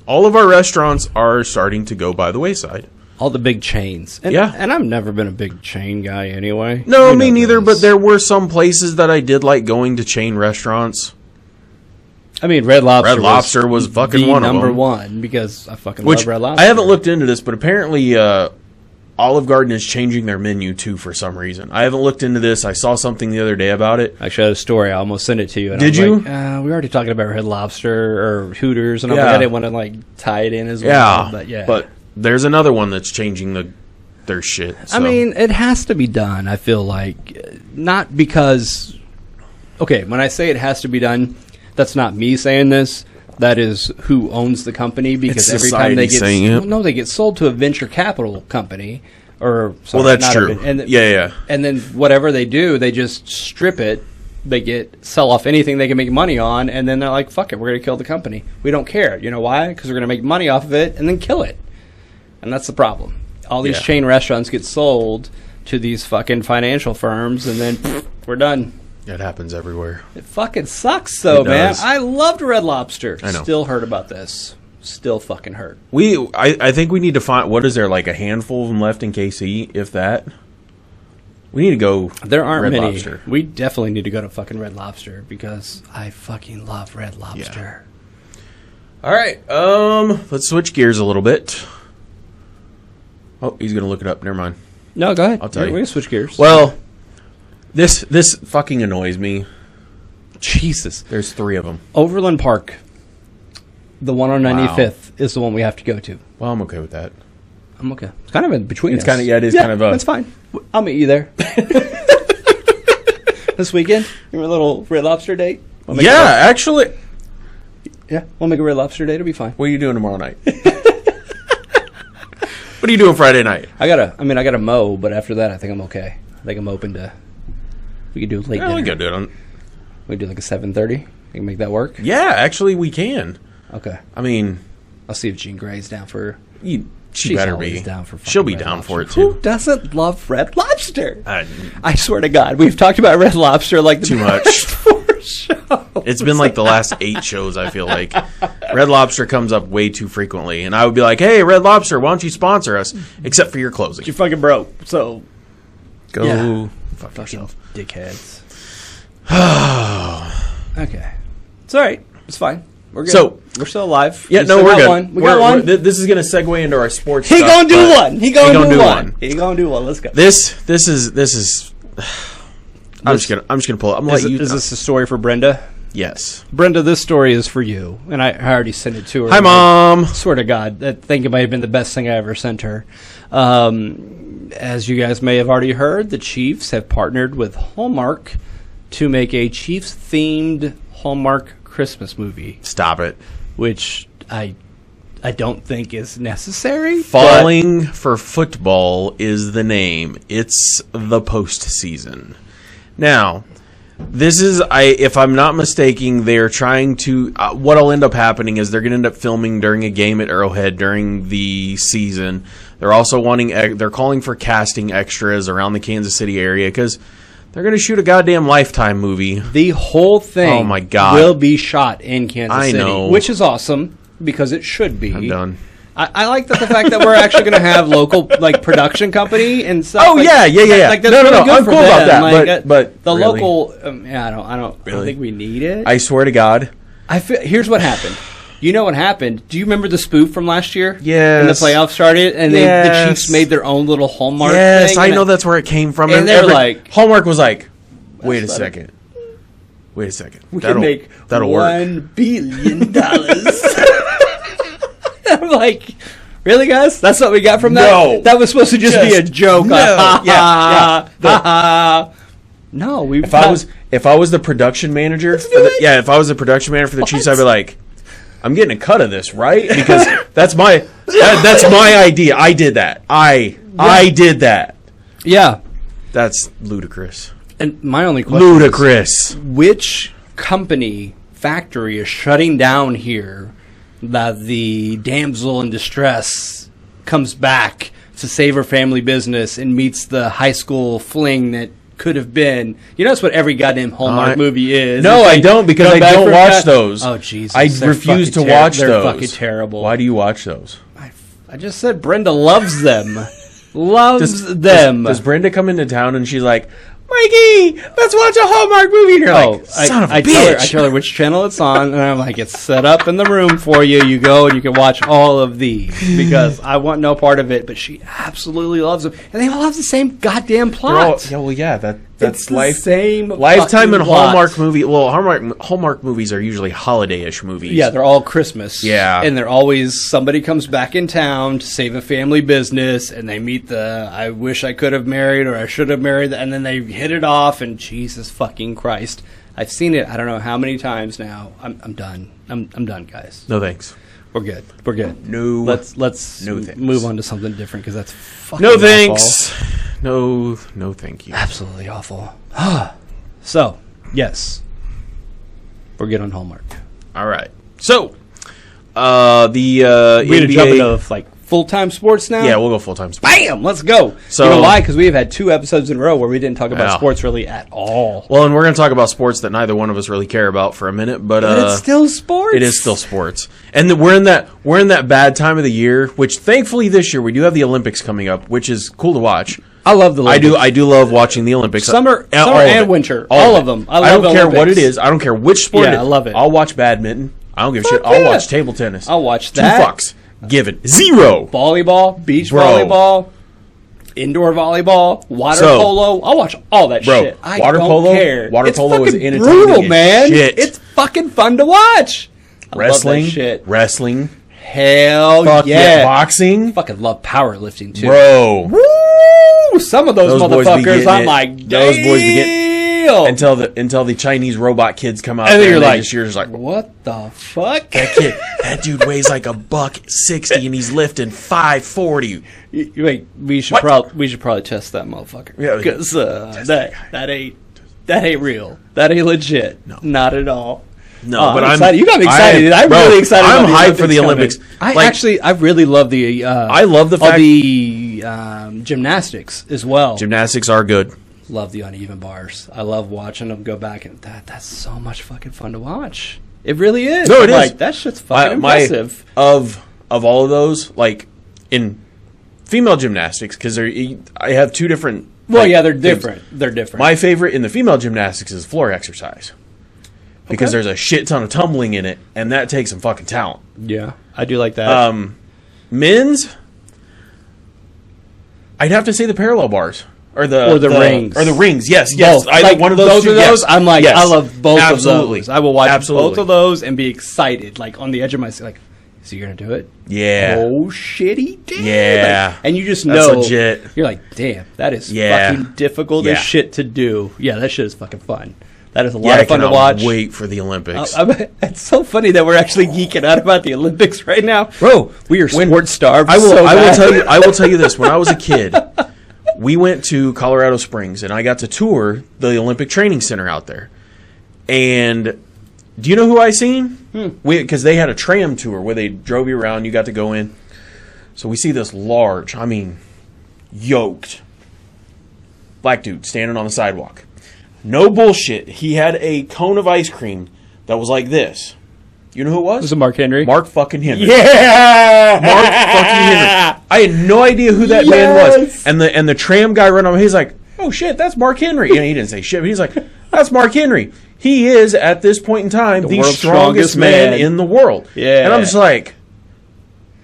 All of our restaurants are starting to go by the wayside. All the big chains. And, and I've never been a big chain guy anyway. No, me neither, but there were some places that I did like going to chain restaurants. I mean, Red Lobster was fucking one of them. number one, because I fucking love Red Lobster. I haven't looked into this, but apparently Olive Garden is changing their menu, too, for some reason. I haven't looked into this. I saw something the other day about it. Actually, I had a story. I almost sent it to you. And Did you? Like, we were already talking about Red Lobster or Hooters, and I didn't want to tie it in as well. But there's another one that's changing the their shit. I So. mean, it has to be done, I feel like. Not because... Okay, when I say it has to be done, that's not me saying this. That is who owns the company, because It's every time they get... saying it. No, they get sold to a venture capital company. Or sorry, Well, that's not true. Yeah. And then whatever they do, they just strip it. They sell off anything they can make money on, and then they're like, fuck it, we're going to kill the company. We don't care. You know why? Because we're going to make money off of it and then kill it. And that's the problem. All these Yeah. chain restaurants get sold to these fucking financial firms, and then we're done. It happens everywhere. It fucking sucks, though, It man. does. I loved Red Lobster. I know. Still hurt about this. Still fucking hurt. I think we need to find, what is there, like a handful of them left in KC, if that? We need to go. There aren't Red many. Lobster. We definitely need to go to fucking Red Lobster, because I fucking love Red Lobster. All right, let's switch gears a little bit. Oh, he's gonna look it up. Never mind. No, go ahead. I'll tell you. We can switch gears. Well, this fucking annoys me. Jesus. There's 3 of them. Overland Park, the one on 95th, is the one we have to go to. Well, I'm okay with that. I'm okay. It's kind of in between It's us. kind of, yeah, it is kind of a. That's fine. I'll meet you there. This weekend? You want a little Red Lobster date? Yeah, actually. Yeah, we'll make a Red Lobster date. It'll be fine. What are you doing tomorrow night? What are you doing Friday night? I gotta mow, but after that, I think I'm okay. I think I'm open to. We could do late Yeah, dinner. we can do it on. We could do like a 7:30. You can make that work. Yeah, actually, we can. Okay. I mean, I'll see if Jean Grey's down for. she She's better always be. down for. She'll be fucking Red down Lobster. for it too. Who doesn't love Red Lobster? I- I swear to God, we've talked about Red Lobster like the Too much. past 4 shows. It's been like the last 8 shows, I feel like. Red Lobster comes up way too frequently. And I would be like, hey, Red Lobster, why don't you sponsor us? Except for your closing. You're fucking broke, so Go Yeah. fuck fucking yourself. dickheads. Okay, it's all right. It's fine. We're good. So- we're still alive. Yeah, We no, still we're got good. One. We got one. This is going to segue into our sports He stuff, gonna do but one. He gonna do one. one. He gonna do one. Let's go. This is I'm just gonna pull it. I'm gonna Is, let you. is this a story for Brenda? Yes. Brenda, this story is for you, and I already sent it to her. Hi, Mom. Swear to God, I think it might have been the best thing I ever sent her. As you guys may have already heard, the Chiefs have partnered with Hallmark to make a Chiefs-themed Hallmark Christmas movie, Stop it. which I don't think is necessary. Falling for Football is the name. It's the postseason. Now, this is, if I'm not mistaken, they're trying to, what'll end up happening is they're going to end up filming during a game at Arrowhead during the season. They're also they're calling for casting extras around the Kansas City area because they're going to shoot a goddamn Lifetime movie. The whole thing Oh my God. will be shot in Kansas I City, know. which is awesome because it should be. I'm done. I like the fact that we're actually going to have local like production company and stuff. Oh, like, yeah. Like, that's No, really good I'm for cool about them. that, Like, but the really? local. I don't Really? think we need it. I swear to God. Here's what happened. You know what happened? Do you remember the spoof from last year? Yes. When the playoffs started, and the Yes. Chiefs made their own little Hallmark. Yes, thing, I and know that's where it came from. and they're like- Hallmark was like, wait a better. second. Wait a second. we can make that'll work. $1 billion. I'm like, really, guys? That's what we got from that? No. That was supposed to just be a Just- joke. no. Yeah. No, we. If I was the production manager, if I was the production manager for the Chiefs, I'd be like, I'm getting a cut of this, right? Because that's my idea. I did that. I did that. Yeah. That's ludicrous. And my only question Ludicrous. is, which company, factory is shutting down here that the damsel in distress comes back to save her family business and meets the high school fling that could have been? You know, that's what every goddamn Hallmark movie is. No, It's I like, don't because come I back don't from watch that- those. Oh, Jesus. I They're refuse to fucking watch they're those. fucking terrible. Why do you watch those? I just said Brenda loves them. Loves them. Does Brenda come into town and she's like, Mikey, let's watch a Hallmark movie? And you're like, son of a I bitch. tell her which channel it's on, and I'm like, it's set up in the room for you. You go and you can watch all of these because I want no part of it. But she absolutely loves them, and they all have the same goddamn They're all- plot. yeah, well, yeah, That's it's the same Lifetime and fucking plot. Hallmark movie. Well, Hallmark movies are usually holiday-ish movies. Yeah, they're all Christmas. Yeah. And they're always, somebody comes back in town to save a family business, and they meet the, I wish I could have married, or I should have married, and then they hit it off, and Jesus fucking Christ. I've seen it, I don't know how many times now. I'm done. I'm done, guys. No thanks. We're good. We're good. No. Let's no thanks. move on to something different, because that's fucking No awful. thanks. No thank you. Absolutely awful. So, yes. We're good on Hallmark. All right. So, the We had to NBA jump into, like, full-time sports now? Yeah, we'll go full-time sports. Bam! Let's go. So- You know why? Because we have had 2 episodes in a row where we didn't talk about Yeah. sports really at all. Well, and we're going to talk about sports that neither one of us really care about for a minute, but But it's still sports. it is still sports. And we're in that bad time of the year, which thankfully this year we do have the Olympics coming up, which is cool to watch. I love the Olympics. I do love watching the Olympics. Summer All of and it. winter. All All of of them. I I love don't care what Olympics. it is. I don't care which sport Yeah, it is. I love it. I'll watch badminton. I don't give a shit. Fuck I'll yeah. watch table tennis. I'll watch 2 that. fucks. Given. 0. Volleyball, beach Bro. volleyball, indoor volleyball, water So- polo. I'll watch all that Bro, shit. I water don't polo- care. water It's polo is fucking entertaining brutal, as man. shit. It's fucking fun to watch. I love Wrestling. that shit. Wrestling. Hell Fuck yeah. Boxing. Fucking love powerlifting too. Bro. Woo! Some of those, Those boys be motherfuckers, getting I'm it. like, Those boys be getting- damn. Until the Chinese robot kids come out And then there you're and like, you're just like, what the fuck? that dude weighs like $160 and he's lifting 540. Wait, we should What? probably test that motherfucker. Yeah, because that ain't real. That ain't legit. No. Not at all. No, Oh, but I'm excited. You got me excited. I'm bro, really excited. I'm about hyped for the Olympics. coming. I really love the. I love the all fact the gymnastics as well. gymnastics are good. Love the uneven bars. I love watching them go back, and that's so much fucking fun to watch. It really is. No, it I'm is. Like, that shit's fucking impressive. Of all of those, like in female gymnastics, because I have 2 different. Well, like, yeah, they're things. different. They're different. My favorite in the female gymnastics is floor exercise. Because Okay. there's a shit ton of tumbling in it, and that takes some fucking talent. Yeah, I do like that. Men's, I'd have to say the parallel bars. Or the rings. Or the rings, yes. Both. Either Like, one of those two, are those. yes. I'm like, Yes. I love both Absolutely. of those. I will watch Absolutely. both of those and be excited, like on the edge of my seat. Like, is he gonna do it? Yeah. Oh shit, he did. Yeah. Like, and you just That's know. legit. You're like, damn, that is Yeah. fucking difficult Yeah. as shit to do. Yeah, that shit is fucking fun. That is a Yeah, lot I of fun to cannot watch. wait for the Olympics. It's so funny that we're actually geeking out about the Olympics right now, Bro, We are when- sports starved. I will so bad. tell you this. When I was a kid, we went to Colorado Springs and I got to tour the Olympic Training Center out there. And do you know who I seen? Because they had a tram tour where they drove you around. You got to go in. So we see this large, yoked black dude standing on the sidewalk. No bullshit. He had a cone of ice cream that was like this. You know who it was? Was it Mark Henry? Mark fucking Henry. Yeah, Mark fucking Henry. I had no idea who that man was. And the tram guy ran over. He's like, "Oh shit, that's Mark Henry." He didn't say shit, but he's like, "That's Mark Henry." He is at this point in time the world's strongest strongest man man. in the world. Yeah. And I'm just like,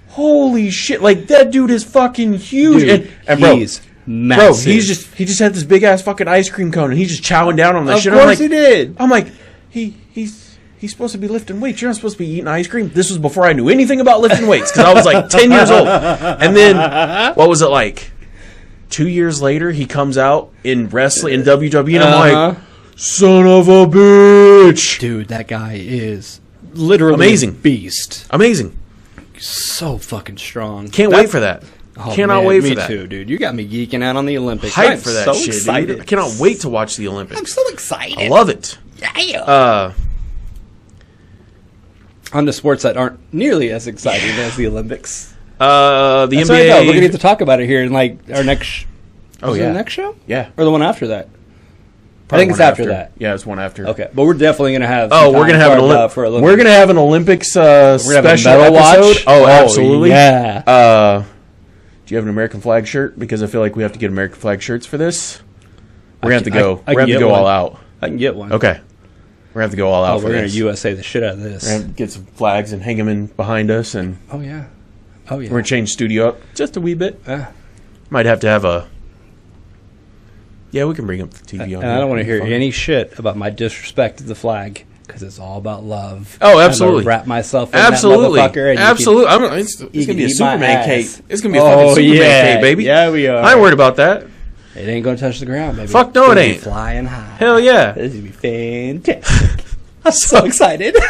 holy shit! Like that dude is fucking huge. Dude, and bro, he's massive. he just had this big ass fucking ice cream cone, and he's just chowing down on that Of shit. course I'm like, he did. I'm like, he's supposed to be lifting weights. You're not supposed to be eating ice cream. This was before I knew anything about lifting weights because I was like 10 years old. And then what was it like? 2 years later, he comes out in wrestling in WWE, and I'm like, son of a bitch, Dude, that guy is literally Amazing. a beast. amazing. So fucking strong. Can't wait for that. Oh, Cannot man, wait me for that. too, dude. You got me geeking out on the Olympics. Hype I'm for that so shit, excited. dude. I cannot wait to watch the Olympics. I'm so excited. I love it. Yeah. On the sports that aren't nearly as exciting as the Olympics. The That's NBA. right, though. We're gonna get to talk about it here in like our next. Oh, is it yeah. the next show Yeah. or the one after that. Probably I think it's one after that. Yeah, it's one after. Okay, but we're definitely gonna have. Oh, some we're gonna time have an carved out Olympics. for Olympics. We're gonna have an Olympics We're gonna have a special medal episode. watch. Oh, absolutely. Yeah. Do you have an American flag shirt? Because I feel like we have to get American flag shirts for this. We're gonna have to go. I We're gonna have to can go get all one. out. I can get one. Okay. We're gonna have to go all out Oh, for we're gonna this. USA the shit out of this. We're gonna get some flags and hang them in behind us, and Oh yeah. Oh yeah. we're gonna change studio up just a wee bit. Ah. Might have to have a Yeah, we can bring up the TV on. And I don't want to hear Fine. any shit about my disrespect to the flag because it's all about love. Oh, absolutely. I'm gonna wrap myself in Absolutely. that motherfucker. And Absolutely. It's going to be a eat my Superman cape. ass. It's going to be a fucking Superman cape, baby. Yeah, we are. I ain't worried about that. It ain't gonna touch the ground, baby. Fuck no, It's it gonna be ain't. Flying high. Hell yeah. This is gonna be fantastic. I'm so excited. We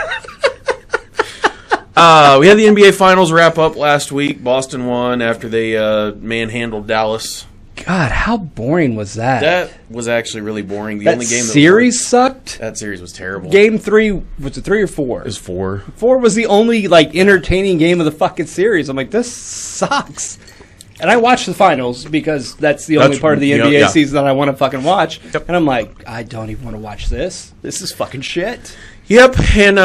had the NBA Finals wrap up last week. Boston won after they manhandled Dallas. God, how boring was that? That was actually really boring. The That only game series sucked. that series was terrible. Game 3, was it 3 or 4? It was 4. 4 was the only entertaining game of the fucking series. I'm like, this sucks. And I watched the finals because that's the only part of the NBA season that I want to fucking watch. Yep. And I'm like, I don't even want to watch this. This is fucking shit. Yep, and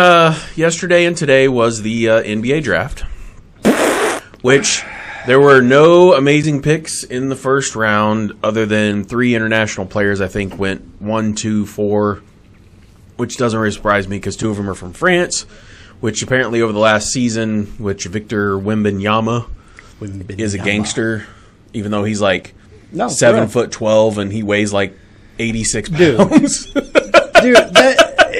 yesterday and today was the NBA draft, which there were no amazing picks in the first round other than 3 international players, I think, went 1, 2, 4, which doesn't really surprise me because 2 of them are from France, which apparently over the last season, which Victor Wembanyama is a gangster, even though he's like No, 7'12" and he weighs like 86 Dude. pounds. Dude,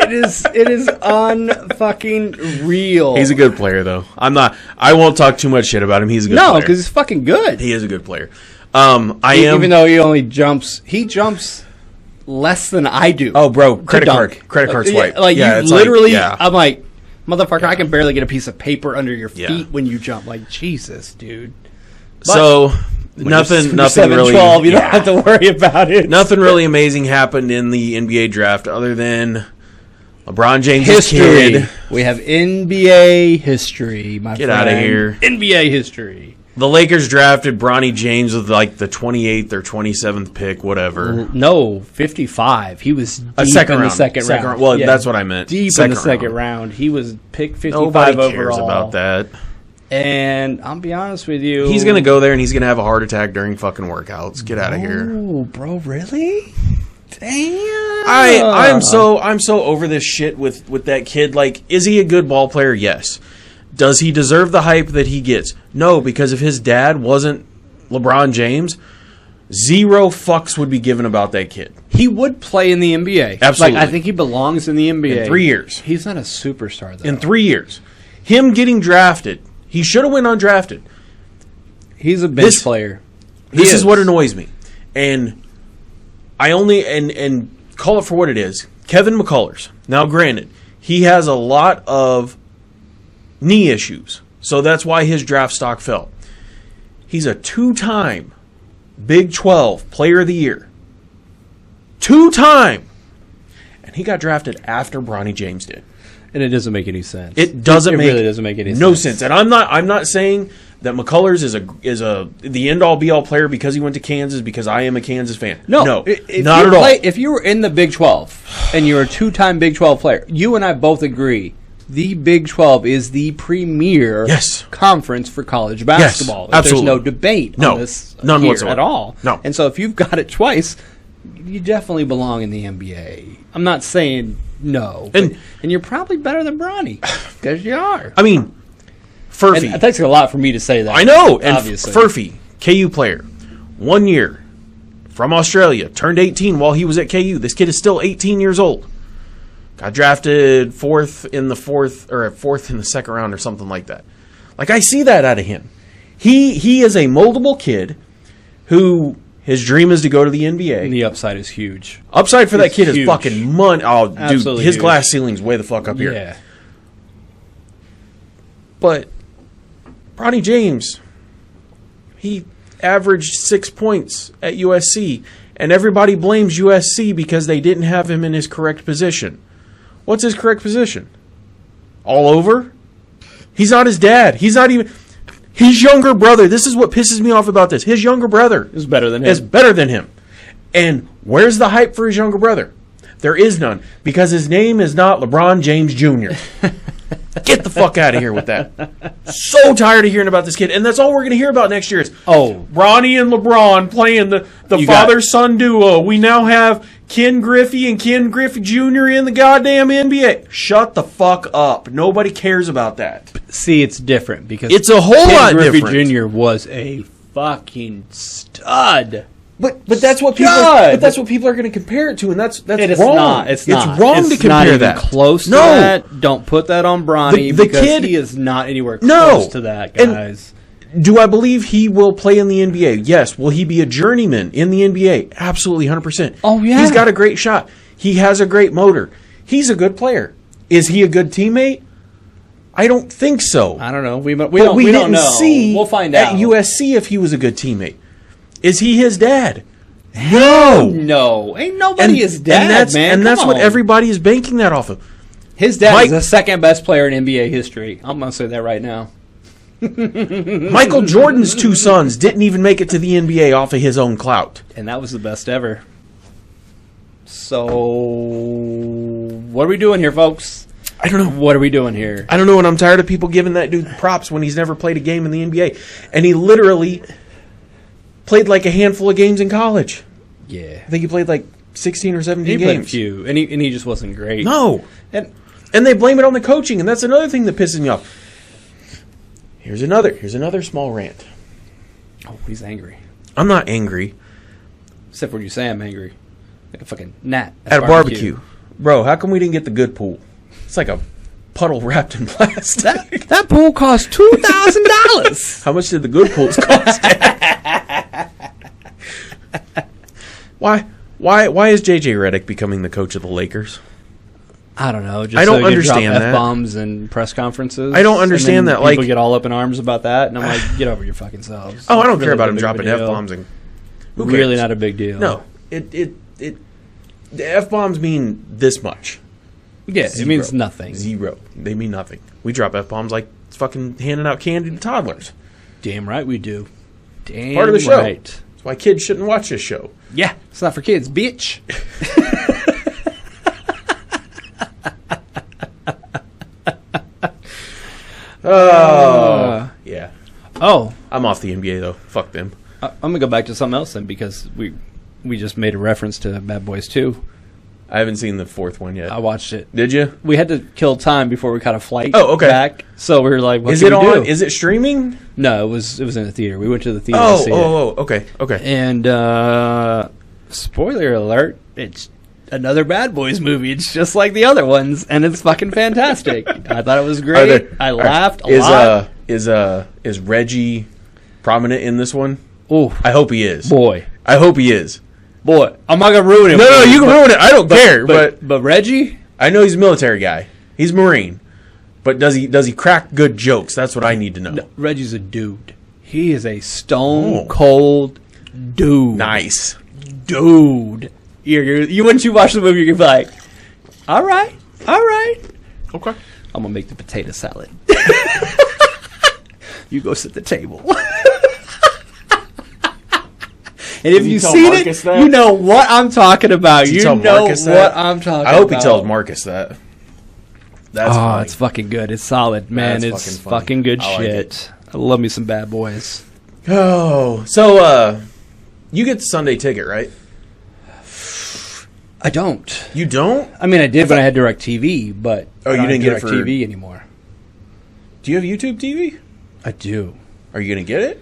it is unfucking real. He's a good player, though. I won't talk too much shit about him. He's a good player. No, because he's fucking good. He is a good player. Even though he jumps less than I do. Oh, bro, to credit dunk. card swipe. You literally. I'm like, motherfucker, I can barely get a piece of paper under your Yeah. feet when you jump. Like, Jesus, dude. So nothing really. 12, you don't have to worry about it. Nothing really amazing happened in the NBA draft other than LeBron James' History. kid. We have NBA history, my Get friend. outta here. NBA history. The Lakers drafted Bronny James with like the 28th or 27th pick, whatever. No, 55. He was deep A second in round. the second round. Well, that's what I meant. Deep Second in the second round. round. He was picked 55 Nobody overall. cares about that. And I'll be honest with you. He's going to go there and he's going to have a heart attack during fucking workouts. Get out of here. Oh, bro, really? Damn. I'm so over this shit with that kid. Like, is he a good ball player? Yes. Does he deserve the hype that he gets? No, because if his dad wasn't LeBron James, 0 fucks would be given about that kid. He would play in the NBA. Absolutely. Like, I think he belongs in the NBA. In 3 years. He's not a superstar, though. In 3 years. Him getting drafted, he should have went undrafted. He's a bench player. This is what annoys me. And I only, and call it for what it is, Kevin McCullers. Now, granted, he has a lot of knee issues, so that's why his draft stock fell. He's a 2-time Big 12 Player of the Year. 2-time! And he got drafted after Bronny James did. And it doesn't make any sense. It doesn't make really doesn't make any no sense. sense. And I'm not saying that McCullers is the end all be all player because he went to Kansas because I am a Kansas fan. No, not at all. If you were in the Big 12 and you're a 2-time Big 12 player, you and I both agree the Big 12 is the premier conference for college basketball. Yes, absolutely. There's no debate on this none here whatsoever at all. No. And so if you've got it twice, you definitely belong in the NBA. I'm not saying no. And you're probably better than Bronny because you are. I mean, Furphy. And it takes a lot for me to say that. I know. And obviously. Furphy, KU player, 1 year from Australia, turned 18 while he was at KU. This kid is still 18 years old. Got drafted fourth in the second round or something like that. Like, I see that out of him. He is a moldable kid who his dream is to go to the NBA. And the upside is huge. Upside for that kid huge. is fucking money. Oh, Absolutely dude, his huge. glass ceiling's way the fuck up here. Yeah. But Bronny James, he averaged 6 points at USC, and everybody blames USC because they didn't have him in his correct position. What's his correct position? All over? He's not his dad. He's not even... His younger brother, this is what pisses me off about this. His younger brother is better than him. Is better than him. And where's the hype for his younger brother? There is none. Because his name is not LeBron James Jr. Get the fuck out of here with that. So tired of hearing about this kid. And that's all we're going to hear about next year is, Ronnie and LeBron playing the father-son duo. We now have Ken Griffey and Ken Griffey Jr. in the goddamn NBA. Shut the fuck up. Nobody cares about that. See, it's different because it's a whole lot Ken Griffey different. Jr. was a fucking stud. But that's what people. God! But that's what people are going to compare it to, and that's It is wrong. not. It's not. wrong It's to compare not even that. close to No. that. Don't put that on Bronny The because kid- he is not anywhere No. close to that, And- guys. Do I believe he will play in the NBA? Yes. Will he be a journeyman in the NBA? Absolutely, 100%. Oh, yeah. He's got a great shot. He has a great motor. He's a good player. Is he a good teammate? I don't think so. I don't know. We But don't we we didn't don't know. see We'll find at out. USC if he was a good teammate. Is he his dad? No. No, ain't nobody is dad, and that's, man. And that's Come what on. everybody is banking that off of. His dad Mike- is the second best player in NBA history. I'm gonna say that right now. Michael Jordan's two sons didn't even make it to the NBA off of his own clout. And that was the best ever. So, what are we doing here, folks? I don't know. What are we doing here? I don't know, and I'm tired of people giving that dude props when he's never played a game in the NBA. And he literally played like a handful of games in college. Yeah, I think he played like 16 or 17 he played a games. few, and he just wasn't great. No. And And they blame it on the coaching, and that's another thing that pisses me off. Here's another small rant. oh, he's angry. I'm not angry. Except when you say I'm angry, like a fucking gnat At a barbecue. Bro, how come we didn't get the good pool? It's like a puddle wrapped in plastic. That pool cost $2,000. How much did the good pools cost? Why is JJ Redick becoming the coach of the Lakers? I don't know. Just I don't so he can understand drop that. F-bombs and press conferences. I don't understand and then that, like- people get all up in arms about that, and I'm like, get over your fucking selves. Oh, I don't It's care about really him not dropping a big deal. F-bombs. And who Really cares? not a big deal. No. The F-bombs mean this much. Yeah, Zero. it means nothing. Zero. They mean nothing. We drop F-bombs like it's fucking handing out candy to toddlers. Damn right we do. Damn Part of the show. right. That's why kids shouldn't watch this show. Yeah, it's not for kids, bitch. Yeah. Oh, I'm off the NBA, though. Fuck them. I'm gonna go back to something else then because we just made a reference to Bad Boys 2. I haven't seen the fourth one yet. I watched it. Did you? We had to kill time before we caught a flight. Oh, okay. Back, so we were like, "What Is can it we on? do?" Is it streaming? No, it was in the theater. We went to the theater to see it. Okay. And spoiler alert, it's another Bad Boys movie. It's just like the other ones, and it's fucking fantastic. I thought it was great. I laughed a lot. Is Reggie prominent in this one? Oh, I hope he is. boy. I hope he is. Boy, I'm not gonna ruin it. No, for you can ruin it. I don't care. But But Reggie, I know he's a military guy. He's Marine. But does he crack good jokes? That's what I need to know. Reggie's a dude. He is a stone Oh. cold dude. Nice. Dude. You once you watch the movie, you're gonna be like, all right. Okay. I'm gonna make the potato salad. You go sit at the table. And if you you've tell seen Marcus it, that? you know what I'm talking about. Did You tell know Marcus what that? I'm talking about. I hope he tells Marcus that. That's funny. It's fucking good. It's solid, man. That's It's fucking funny. fucking good I like shit. I love me some Bad Boys. Oh, so you get the Sunday ticket, right? I don't. You don't? I mean, I did when I had DirecTV, but Oh, I you don't didn't have get it for- DirecTV anymore. Do you have YouTube TV? I do. Are you gonna get it?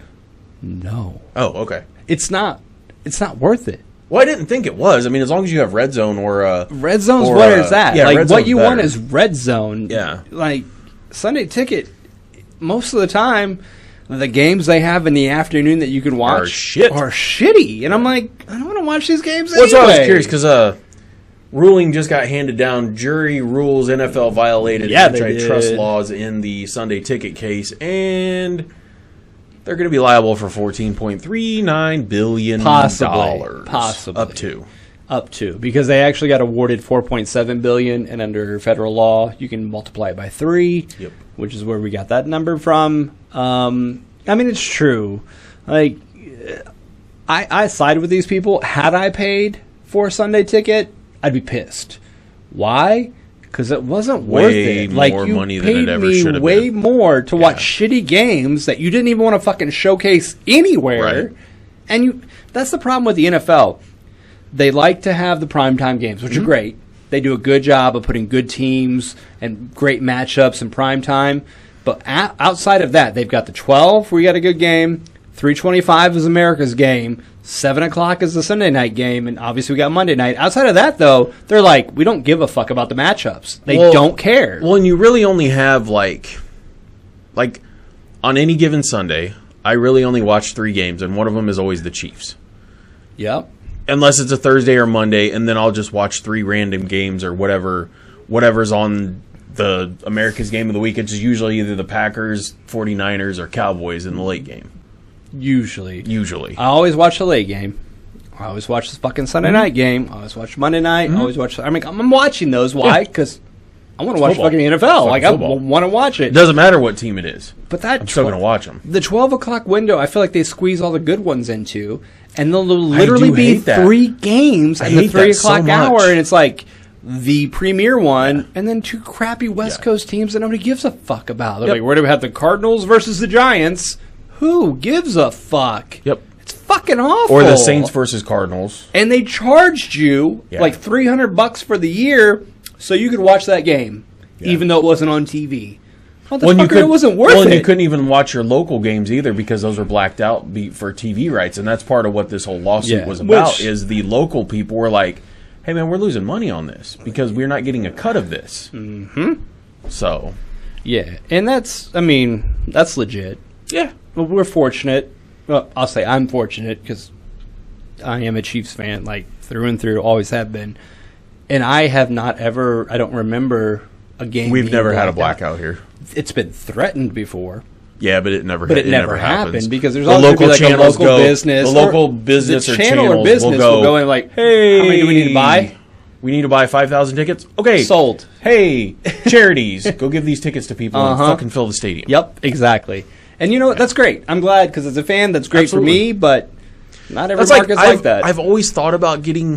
No, Oh, okay. it's not. It's not worth it. Well, I didn't think it was. I mean, as long as you have Red Zone or Red Zone's Or, where it's at. yeah, like Red what Zone's you want better. is Red Zone. Yeah. Like Sunday Ticket. Most of the time, the games they have in the afternoon that you can watch Are shit. Are shitty, and I'm like, I don't want to watch these games Well, so I was anyway. curious because ruling just got handed down. Jury rules NFL violated Yeah, they antitrust did. laws in the Sunday ticket case, and they're going to be liable for $14.39 billion. Possibly. Up to because they actually got awarded $4.7 billion, and under federal law, you can multiply it by 3, Yep. which is where we got that number from. I mean, it's true. Like, I side with these people. Had I paid for a Sunday ticket, I'd be pissed. Why? Because it wasn't worth Way it. Like more you money than it paid ever me should have way been. more to watch shitty games that you didn't even want to fucking showcase anywhere. Right. And that's the problem with the NFL. They like to have the primetime games, which are great. They do a good job of putting good teams and great matchups in primetime. But outside of that, they've got the 12 where you got a good game, 3:25 is America's game. 7 o'clock is the Sunday night game, and obviously we got Monday night. Outside of that, though, they're like, we don't give a fuck about the matchups. They don't care. Well, and you really only have like on any given Sunday, I really only watch 3 games, and one of them is always the Chiefs. Yep. Unless it's a Thursday or Monday, and then I'll just watch 3 random games or whatever's on the America's game of the week. It's usually either the Packers, 49ers, or Cowboys in the late game. Usually. Usually. I always watch the late game. I always watch the fucking Sunday night game. I always watch Monday night. I always watch. I mean, I'm watching those. Why? Because I want to watch football. fucking NFL. Like, I football. want to watch It it. doesn't matter what team it is. But that I'm still going to watch them. The 12 o'clock window, I feel like they squeeze all the good ones into, and there'll literally do be hate that. 3 games in the hate 3 that so o'clock much. hour, and it's like the premier one, and then 2 crappy West Coast teams that nobody gives a fuck about. They're Yep. like, where do we have the Cardinals versus the Giants? Who gives a fuck? Yep. It's fucking awful. Or the Saints versus Cardinals. And they charged you Yeah. like $300 for the year so you could watch that game, even though it wasn't on TV. Motherfucker, it wasn't worth and you it. couldn't even watch your local games either because those were blacked out for TV rights, and that's part of what this whole lawsuit Yeah. was about. Which- Is the local people were like, "Hey man, we're losing money on this because we're not getting a cut of this." Mm-hmm. So, Yeah, and that's legit. yeah, Well, we're fortunate. Well, I'll say I'm fortunate because I am a Chiefs fan, like through and through, always have been. And I have not ever, I don't remember a game. we've being never had a blacked blackout here. out. It's been threatened before. Yeah, but it never. But it never happens. happened because there's the always local gonna be like a channels local go. business. The local or business the or channel channels or business will go in like, hey, how many do we need to buy? We need to buy 5,000 tickets. Okay, Sold. Hey, charities, go give these tickets to people and Uh-huh. fucking fill the stadium. Yep, exactly. And you know what? That's great. I'm glad because as a fan, that's great Absolutely. for me. But not every That's like market's I've, like that. I've always thought about getting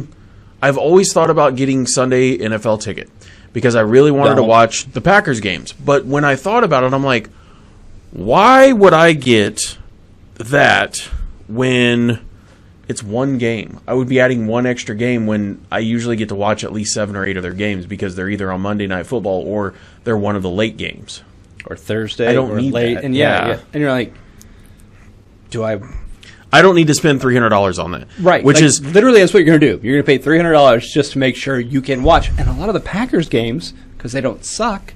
Sunday NFL ticket because I really wanted to Don't. watch the Packers games. But when I thought about it, I'm like, why would I get that when it's one game? I would be adding one extra game when I usually get to watch at least 7 or 8 of their games because they're either on Monday Night Football or they're one of the late games. or Thursday I don't or need late. that. And Yeah. and you're like, do I? I don't need to spend $300 on that. Right, Which like, is literally that's what you're going to do. You're going to pay $300 just to make sure you can watch. And a lot of the Packers games, because they don't suck,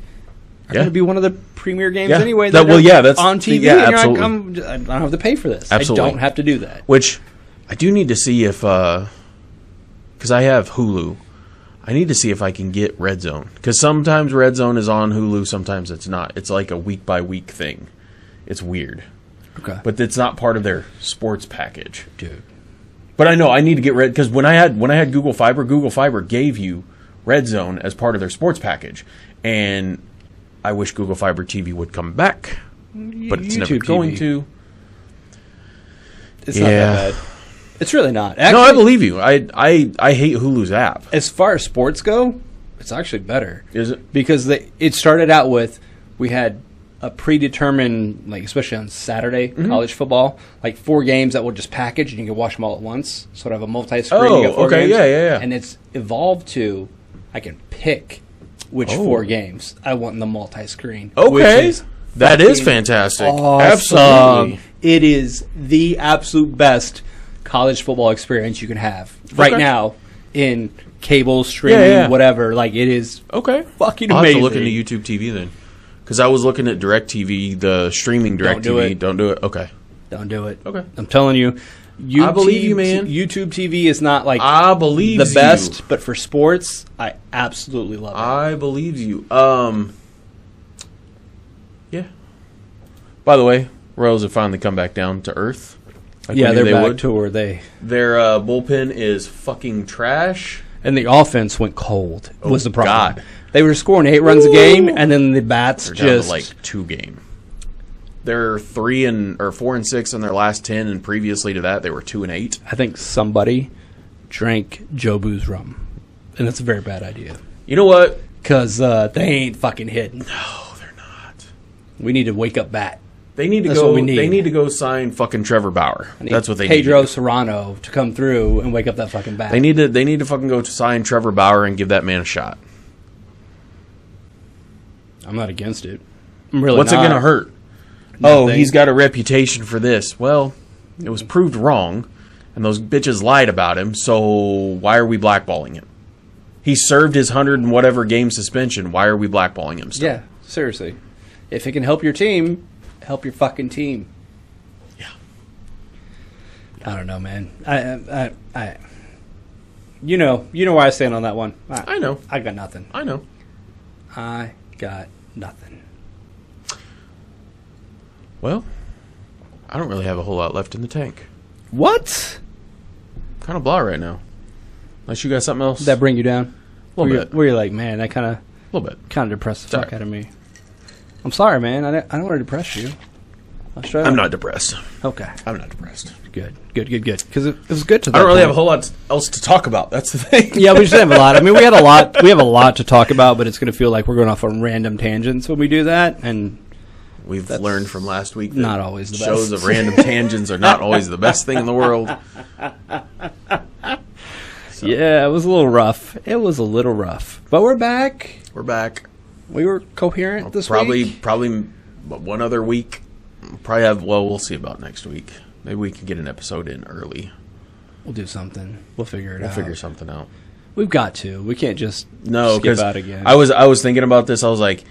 are going to be one of the premier games Yeah. anyway. That- That well, are yeah, that's- on TV. yeah, and you're absolutely. like, I don't have to pay for this. Absolutely. I don't have to do that. Which I do need to see if, because I have Hulu, I need to see if I can get Red Zone. Because sometimes Red Zone is on Hulu, sometimes it's not. It's like a week by week thing. It's weird. Okay, But it's not part of their sports package. dude, But I know I need to get Red, because when I had Google Fiber gave you Red Zone as part of their sports package. And I wish Google Fiber TV would come back. But it's never YouTube going TV. to. it's not Yeah. that bad. It's really not. No, Actually, I believe you. I hate Hulu's app. as far as sports go, it's actually better. Is it? Because it started out with we had a predetermined, like especially on Saturday Mm-hmm. college football, like 4 games that will just package and you can watch them all at once. Sort of a multi-screen. Oh, you got 4 okay, games, yeah. And it's evolved to I can pick which Oh. 4 games I want in the multi-screen. Okay. which is That is fucking fantastic. awesome. Absolutely. It is the absolute best college football experience you can have right Okay. now in cable streaming, Yeah. whatever. Like it is Okay. fucking I'll amazing. have to look into YouTube TV then. Because I was looking at DirecTV, the streaming DirecTV. do it. Don't do it. Okay. Don't do it. Okay. I'm telling you. I believe you, man. YouTube TV is not like I believe the best, but for sports, I absolutely love it. I believe you. Yeah. By the way, Royals have finally come back down to earth. Like we yeah, knew they're they back would. to where they Their bullpen is fucking trash. and the offense went cold. Was the problem? God. They were scoring 8 runs a game, Ooh. and then the bats They're down just to like 2 game. They're 4 and 6 in their last 10, and previously to that, they were 2 and 8. I think somebody drank Jobu's rum, and that's a very bad idea You know what? because they ain't fucking hitting. No, they're not. We need to wake up bat. They need to That's go. what we need. They need to go sign fucking Trevor Bauer. I need That's what they Pedro need. Serrano to come through and wake up that fucking bat. They need to. They need to fucking go to sign Trevor Bauer and give that man a shot. I'm not against it. I'm really What's not. it gonna hurt? Nothing. Oh, he's got a reputation for this. Well, It was proved wrong, and those bitches lied about him, so why are we blackballing him? He served his 100 and whatever game suspension. Why are we blackballing him still? Yeah, seriously. If it can help your team, help your fucking team. Yeah. I don't know, man. I you know where I stand on that one. I know. I got nothing. I know. I got nothing. Well, I don't really have a whole lot left in the tank. What? Kind of blah right now. Unless you got something else. Did that bring you down? A little bit. Where you're like, man, that kind A little bit. of depressed the Sorry. fuck out of me. I'm sorry, man. I don't want to depress you. I'm not depressed. Okay. I'm not depressed. Good. Because it was good to that I don't really have a point. whole lot else to talk about. That's the thing. Yeah, we just have a lot. I mean, we have a lot to talk about, but it's going to feel like we're going off on random tangents when we do that, and We've learned from last week that not always the shows best. of random tangents are not always the best thing in the world. yeah, it was a little rough. But we're back. We're back. We were coherent this Probably week. one other week. Probably have. Well, we'll see about next week. Maybe we can get an episode in early. We'll do something. We'll figure it We'll out. figure something out. We've got to. We can't just No, skip because out again. I was thinking about this. I was like,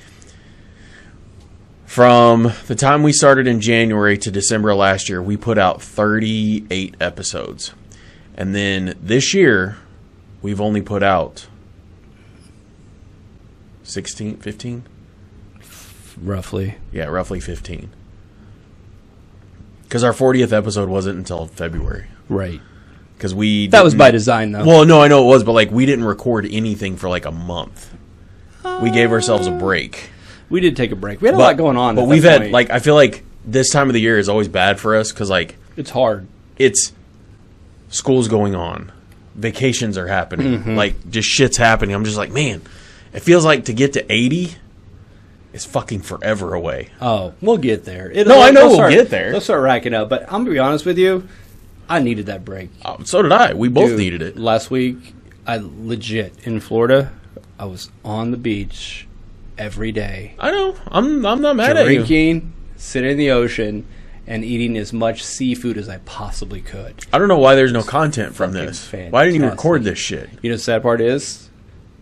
from the time we started in January to December of last year, we put out 38 episodes, and then this year we've only put out 16, 15. roughly. Yeah, roughly 15. Because our 40th episode wasn't until February. Right. Because we That was didn't- by design, though. Well, no, I know it was, but like we didn't record anything for like a month. We gave ourselves a break. We did take a break. We had a lot going on. But at we've that had point. like I feel like this time of the year is always bad for us because like It's hard. it's school's going on, vacations are happening, Mm-hmm. like just shit's happening. I'm just like, man, it feels like to get to 80 is fucking forever away. Oh, we'll get there. No, I know they'll we'll start- get there. They'll start racking up. But I'm going to be honest with you. I needed that break. So did I. We both Dude, needed it. Last week, I legit, in Florida, I was on the beach every day. I know. I'm not mad at you. Drinking, sitting in the ocean, and eating as much seafood as I possibly could. I don't know why there's no content from Fucking this. Why didn't you fantastic. record this shit? You know the sad part is?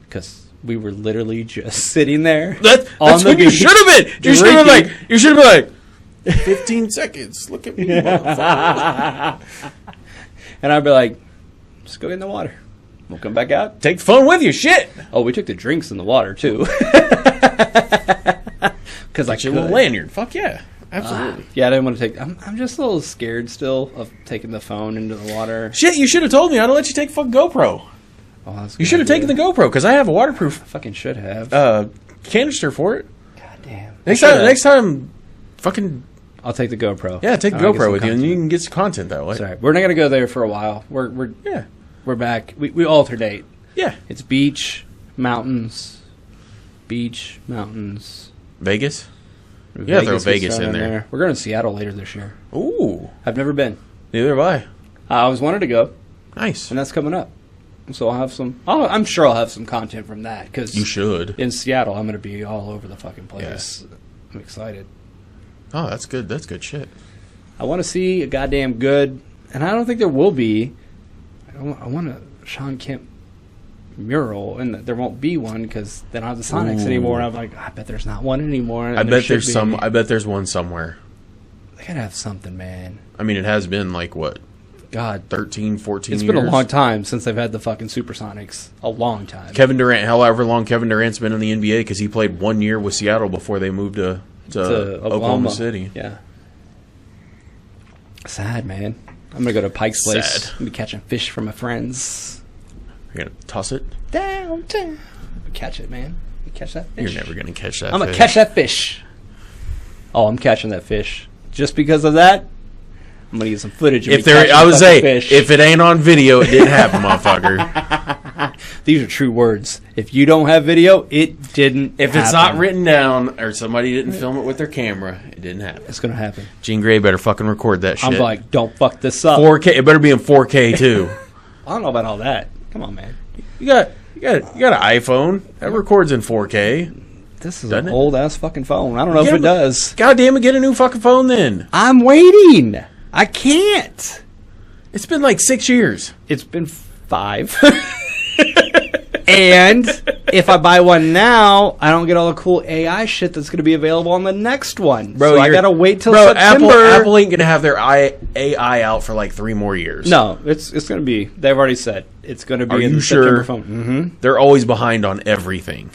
Because we were literally just sitting there. That's on the when you beach, should have been. You should have been drinking. like. You should have been like. 15 seconds. Look at me. motherfucker. And I'd be like, just go get in the water. We'll come back out. Take the phone with you. Shit. Oh, we took the drinks in the water, too. Because I Get your could. little lanyard. Fuck yeah. Absolutely. Yeah, I didn't want to take... I'm just a little scared still of taking the phone into the water. Shit, you should have told me. I'd have let you take a fucking GoPro. Oh, that's a You good should have idea. taken the GoPro because I have a waterproof Fucking should have. canister for it. God damn. Next time, fucking I'll take the GoPro. yeah, take the I'll get GoPro some with you, and content. you can get some content that way. Sorry, we're not gonna go there for a while. We're back. We alternate. Yeah, It's beach, mountains, beach, mountains. Vegas. Yeah, throw gets Vegas thrown in there. We're going to Seattle later this year. Ooh, I've never been. neither have I. I always wanted to go, Nice. and that's coming up. So I'll have some. I'm sure I'll have some content from that because You should. in Seattle I'm going to be all over the fucking place. I'm excited. Oh, that's good. That's good shit. I want to see a goddamn good, and I don't think there will be. I want a Sean Kemp mural, and there won't be one because they don't have the Sonics Ooh. anymore. And I'm like, I bet there's not one anymore. and I there bet should there's be. some. I bet there's one somewhere. They gotta have something, man. I mean, it has been like what, God, 13, 14 it's years. been a long time since they've had the fucking Supersonics. A long time. Kevin Durant, however long Kevin Durant's been in the NBA, because he played 1 year with Seattle before they moved to Oklahoma City. Yeah. Sad, man. I'm gonna go to Pike's Place. Sad. I'm gonna be catching fish for my friends. You're gonna toss it. Downtown. Catch it, man. Catch that fish. You're never gonna catch that. I'm gonna fish. catch that fish. Oh, I'm catching that fish. Just because of that, I'm gonna get some footage. Of If me there, catching I would the say, fucking fish. if it ain't on video, it didn't happen, motherfucker. These are true words. If you don't have video, it didn't. If it's not happen. written down or somebody didn't film it with their camera, it didn't happen. it's gonna happen. Gene Gray better fucking record that shit. I'm like, don't fuck this up. 4K. It better be in 4K too. I don't know about all that. Come on, man. You got an iPhone that records in 4K. This is Doesn't an it? old ass fucking phone. I don't know if Yeah, it does. God damn it, get a new fucking phone then. I'm waiting. I can't. It's been like 6 years. It's been 5. And if I buy one now, I don't get all the cool AI shit that's going to be available on the next one. Bro, so I got to wait till September. Apple ain't going to have their AI out for like 3 more years. No, it's going to be. They've already said it's going to be Are in you the sure? September phone. Mm-hmm. They're always behind on everything.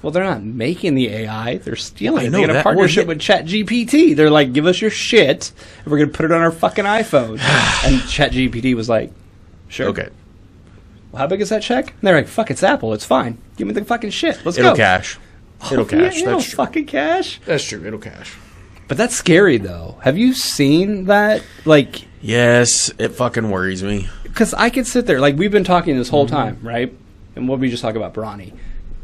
Well, they're not making the AI. They're stealing I it. know They got a that. partnership Well, with ChatGPT. They're like, give us your shit, and we're going to put it on our fucking iPhone. And ChatGPT was like, sure. Okay. Well, how big is that check? And they're like, fuck, it's Apple. It's fine. Give me the fucking shit. Let's It'll go. cash. It'll cash. Yeah, That's true. fucking cash. That's true. It'll cash. But that's scary, though. Have you seen that? Like, Yes, it fucking worries me. because I could sit there, like, we've been talking this whole time, right? And what we just talk about Bronny,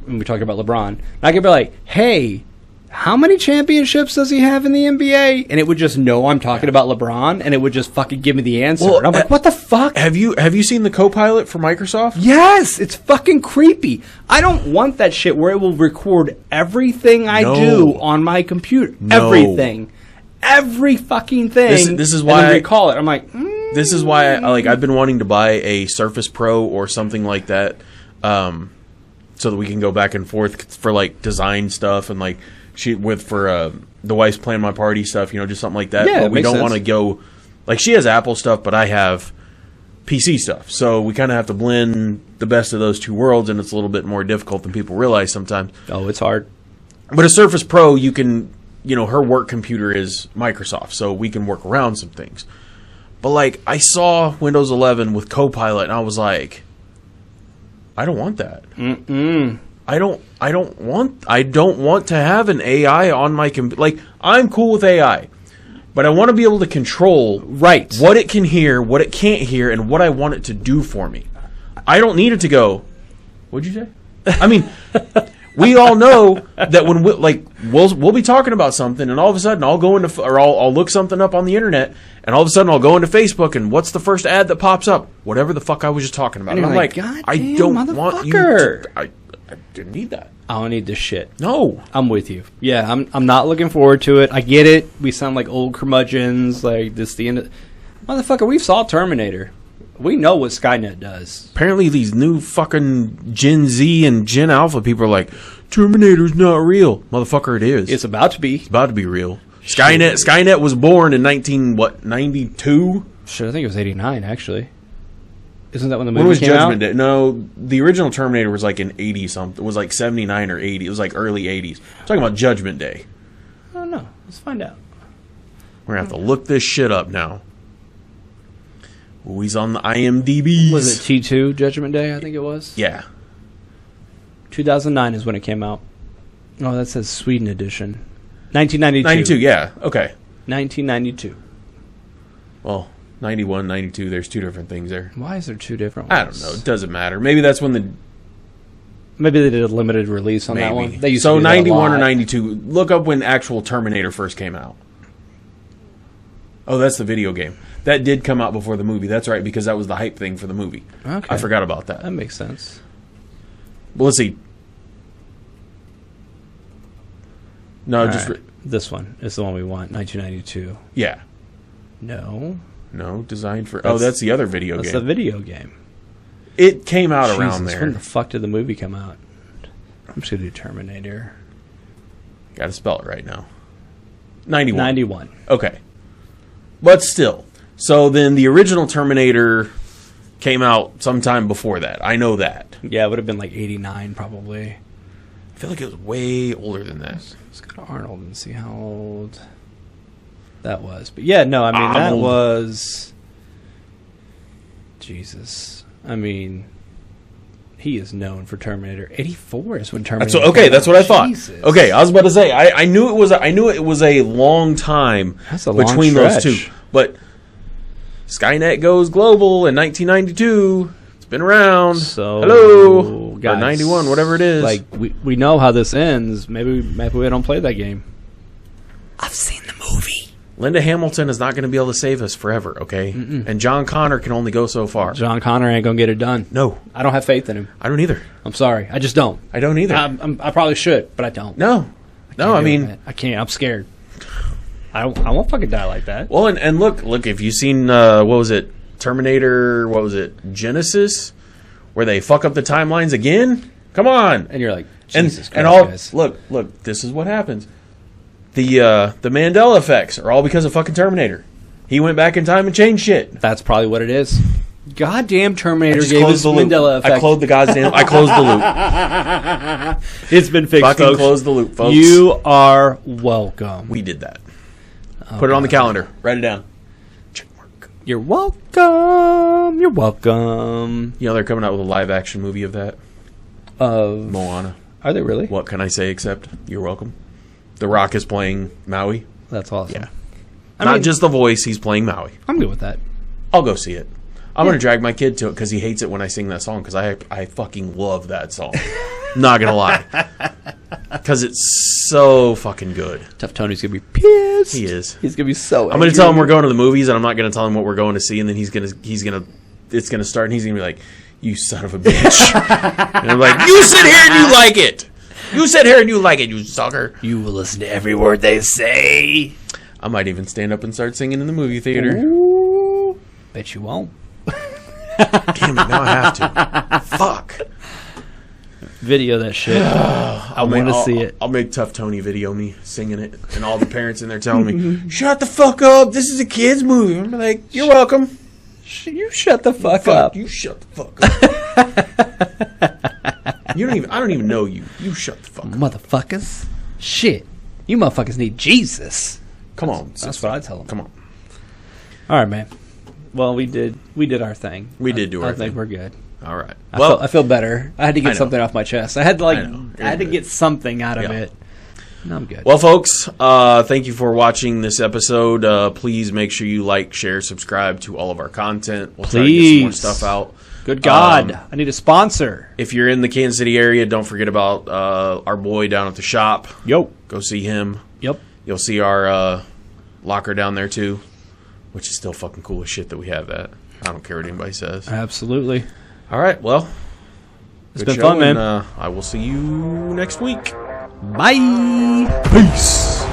and we talked about LeBron. And I could be like, hey, how many championships does he have in the NBA? And it would just know I'm talking about LeBron, and it would just fucking give me the answer. Well, and I'm like, what the fuck? Have you seen the Copilot for Microsoft? Yes, it's fucking creepy. I don't want that shit where it will record everything I No. do on my computer. No. Everything. Every fucking thing. This is and why then I- recall it. I'm like, This is why I've been wanting to buy a Surface Pro or something like that, so that we can go back and forth for like design stuff and like for the wife's plan my party stuff, just something like that. Yeah, but it we makes don't sense. want to go like she has Apple stuff, but I have PC stuff. So we kind of have to blend the best of those two worlds, and it's a little bit more difficult than people realize sometimes. oh, it's hard. But a Surface Pro, you can, her work computer is Microsoft, so we can work around some things. But like, I saw Windows 11 with Copilot, and I was like, I don't want that. I don't want to have an AI on my computer. Like, I'm cool with AI, but I want to be able to control Right. what it can hear, what it can't hear, and what I want it to do for me. I don't need it to go, what'd you say? I mean, we all know that when we'll be talking about something, and all of a sudden I'll go into I'll look something up on the internet, and all of a sudden I'll go into Facebook, and what's the first ad that pops up? Whatever the fuck I was just talking about. And And I'm you're like, like, I "Goddamn, don't want you to, motherfucker." I didn't need that. I don't need this shit. No. I'm with you. Yeah, I'm not looking forward to it. I get it. We sound like old curmudgeons. Like, this the end of... Motherfucker, we saw Terminator. We know what Skynet does. Apparently these new fucking Gen Z and Gen Alpha people are like, Terminator's not real. Motherfucker, it is. It's about to be. It's about to be real. Skynet was born in 92? Shit, I think it was 89, actually. Isn't that when the When movie was came Judgment out? Day? No, the original Terminator was like in 80 something. It was like 79 or 80. It was like early 80s. I'm talking about Judgment Day. I don't know. Let's find out. We're going to have to look this shit up now. Ooh, he's on the IMDb. Was it T2 Judgment Day, I think it was? Yeah. 2009 is when it came out. Oh, that says Sweden edition. 1992. 92, yeah. Okay. 1992. Well, 91, 92, there's two different things there. Why is there two different ones? I don't know. It doesn't matter. Maybe that's when the... Maybe they did a limited release on that one. Maybe. They used So to do that a 91 or lot. 92. Look up when actual Terminator first came out. Oh, that's the video game. That did come out before the movie. That's right, because that was the hype thing for the movie. Okay. I forgot about that. That makes sense. Well, let's see. No, All just... right. This one is the one we want. 1992. Yeah. No. No, designed for... That's- that's the other video That's game. the video game. It came out around Jesus, there. when the fuck did the movie come out? I'm just going to do Terminator. Got to spell it right now. 91. 91. Okay. But still. So then the original Terminator came out sometime before that. I know that. Yeah, it would have been like 89 probably. I feel like it was way older than that. Let's go to Arnold and see how old that was. But yeah, no, I mean, that Arnold. was... Jesus. I mean, he is known for Terminator. 84 is when Terminator So, okay, came that's out. what I thought. Jesus. Okay, I was about to say I knew it was a long time That's a long between those stretch. two. But Skynet goes global in 1992. It's been around. So, hello, guys, or 91, whatever it is. Like, we know how this ends. Maybe we don't play that game. I've seen the movie. Linda Hamilton is not going to be able to save us forever. Okay, and John Connor can only go so far. John Connor ain't gonna get it done. No, I don't have faith in him. I don't either. I'm sorry. I just don't. I don't either. I probably should, but I don't. No, Can't I do mean, it. I can't. I'm scared. I won't fucking die like that. Well, and look, if you've seen, what was it, Terminator, what was it, Genesis, where they fuck up the timelines again? Come on. And you're like, And, Jesus Christ, and all, guys. look, this is what happens. The Mandela effects are all because of fucking Terminator. He went back in time and changed shit. That's probably what it is. Goddamn Terminator Just gave closed us the loop. Mandela effect. I closed the loop. It's been fixed, Fucking folks. close the loop, folks. You are welcome. We did that. Put it on the calendar. Write it down. Check mark. You're welcome. You're welcome. You know they're coming out with a live action movie of that. Moana. Are they really? What can I say except you're welcome? The Rock is playing Maui. That's awesome. Yeah. I Not mean, just the voice, he's playing Maui. I'm good with that. I'll go see it. I'm going to drag my kid to it because he hates it when I sing that song because I fucking love that song. Not going to lie. Because it's so fucking good. Tough Tony's gonna be pissed. He is. He's gonna be so. I'm going to tell him we're going to the movies and I'm not going to tell him what we're going to see and then it's going to start and he's going to be like, you son of a bitch. And I'm like, you sit here and you like it. You sit here and you like it, you sucker. You will listen to every word they say. I might even stand up and start singing in the movie theater. Ooh, bet you won't. Damn it, now I have to. Fuck. Video that shit. I want to see it. I'll make Tough Tony video me singing it, and all the parents in there telling me, "Shut the fuck up! This is a kids' movie." I'm like, "You're welcome." You shut the fuck up. You shut the fuck up. You don't even. I don't even know you. You shut the fuck up. Motherfuckers. Shit. You motherfuckers need Jesus. Come on. That's what I tell them. Come on. All right, man. Well, we did our thing. We did do our I think thing. we're good. All right. I feel better. I had to I get know. something off my chest. I had to I know. I had to You're get something out of Yeah. it. No, I'm good. Well, folks, thank you for watching this episode. Please make sure you like, share, subscribe to all of our content. We'll try to get some more Please. stuff out. Good God. I need a sponsor. If you're in the Kansas City area, don't forget about our boy down at the shop. Yo. Go see him. Yep. You'll see our locker down there, too, which is still fucking cool as shit that we have that. I don't care what anybody says. Absolutely. All right, well, It's good been fun, show, man. and, I will see you next week. Bye. Peace.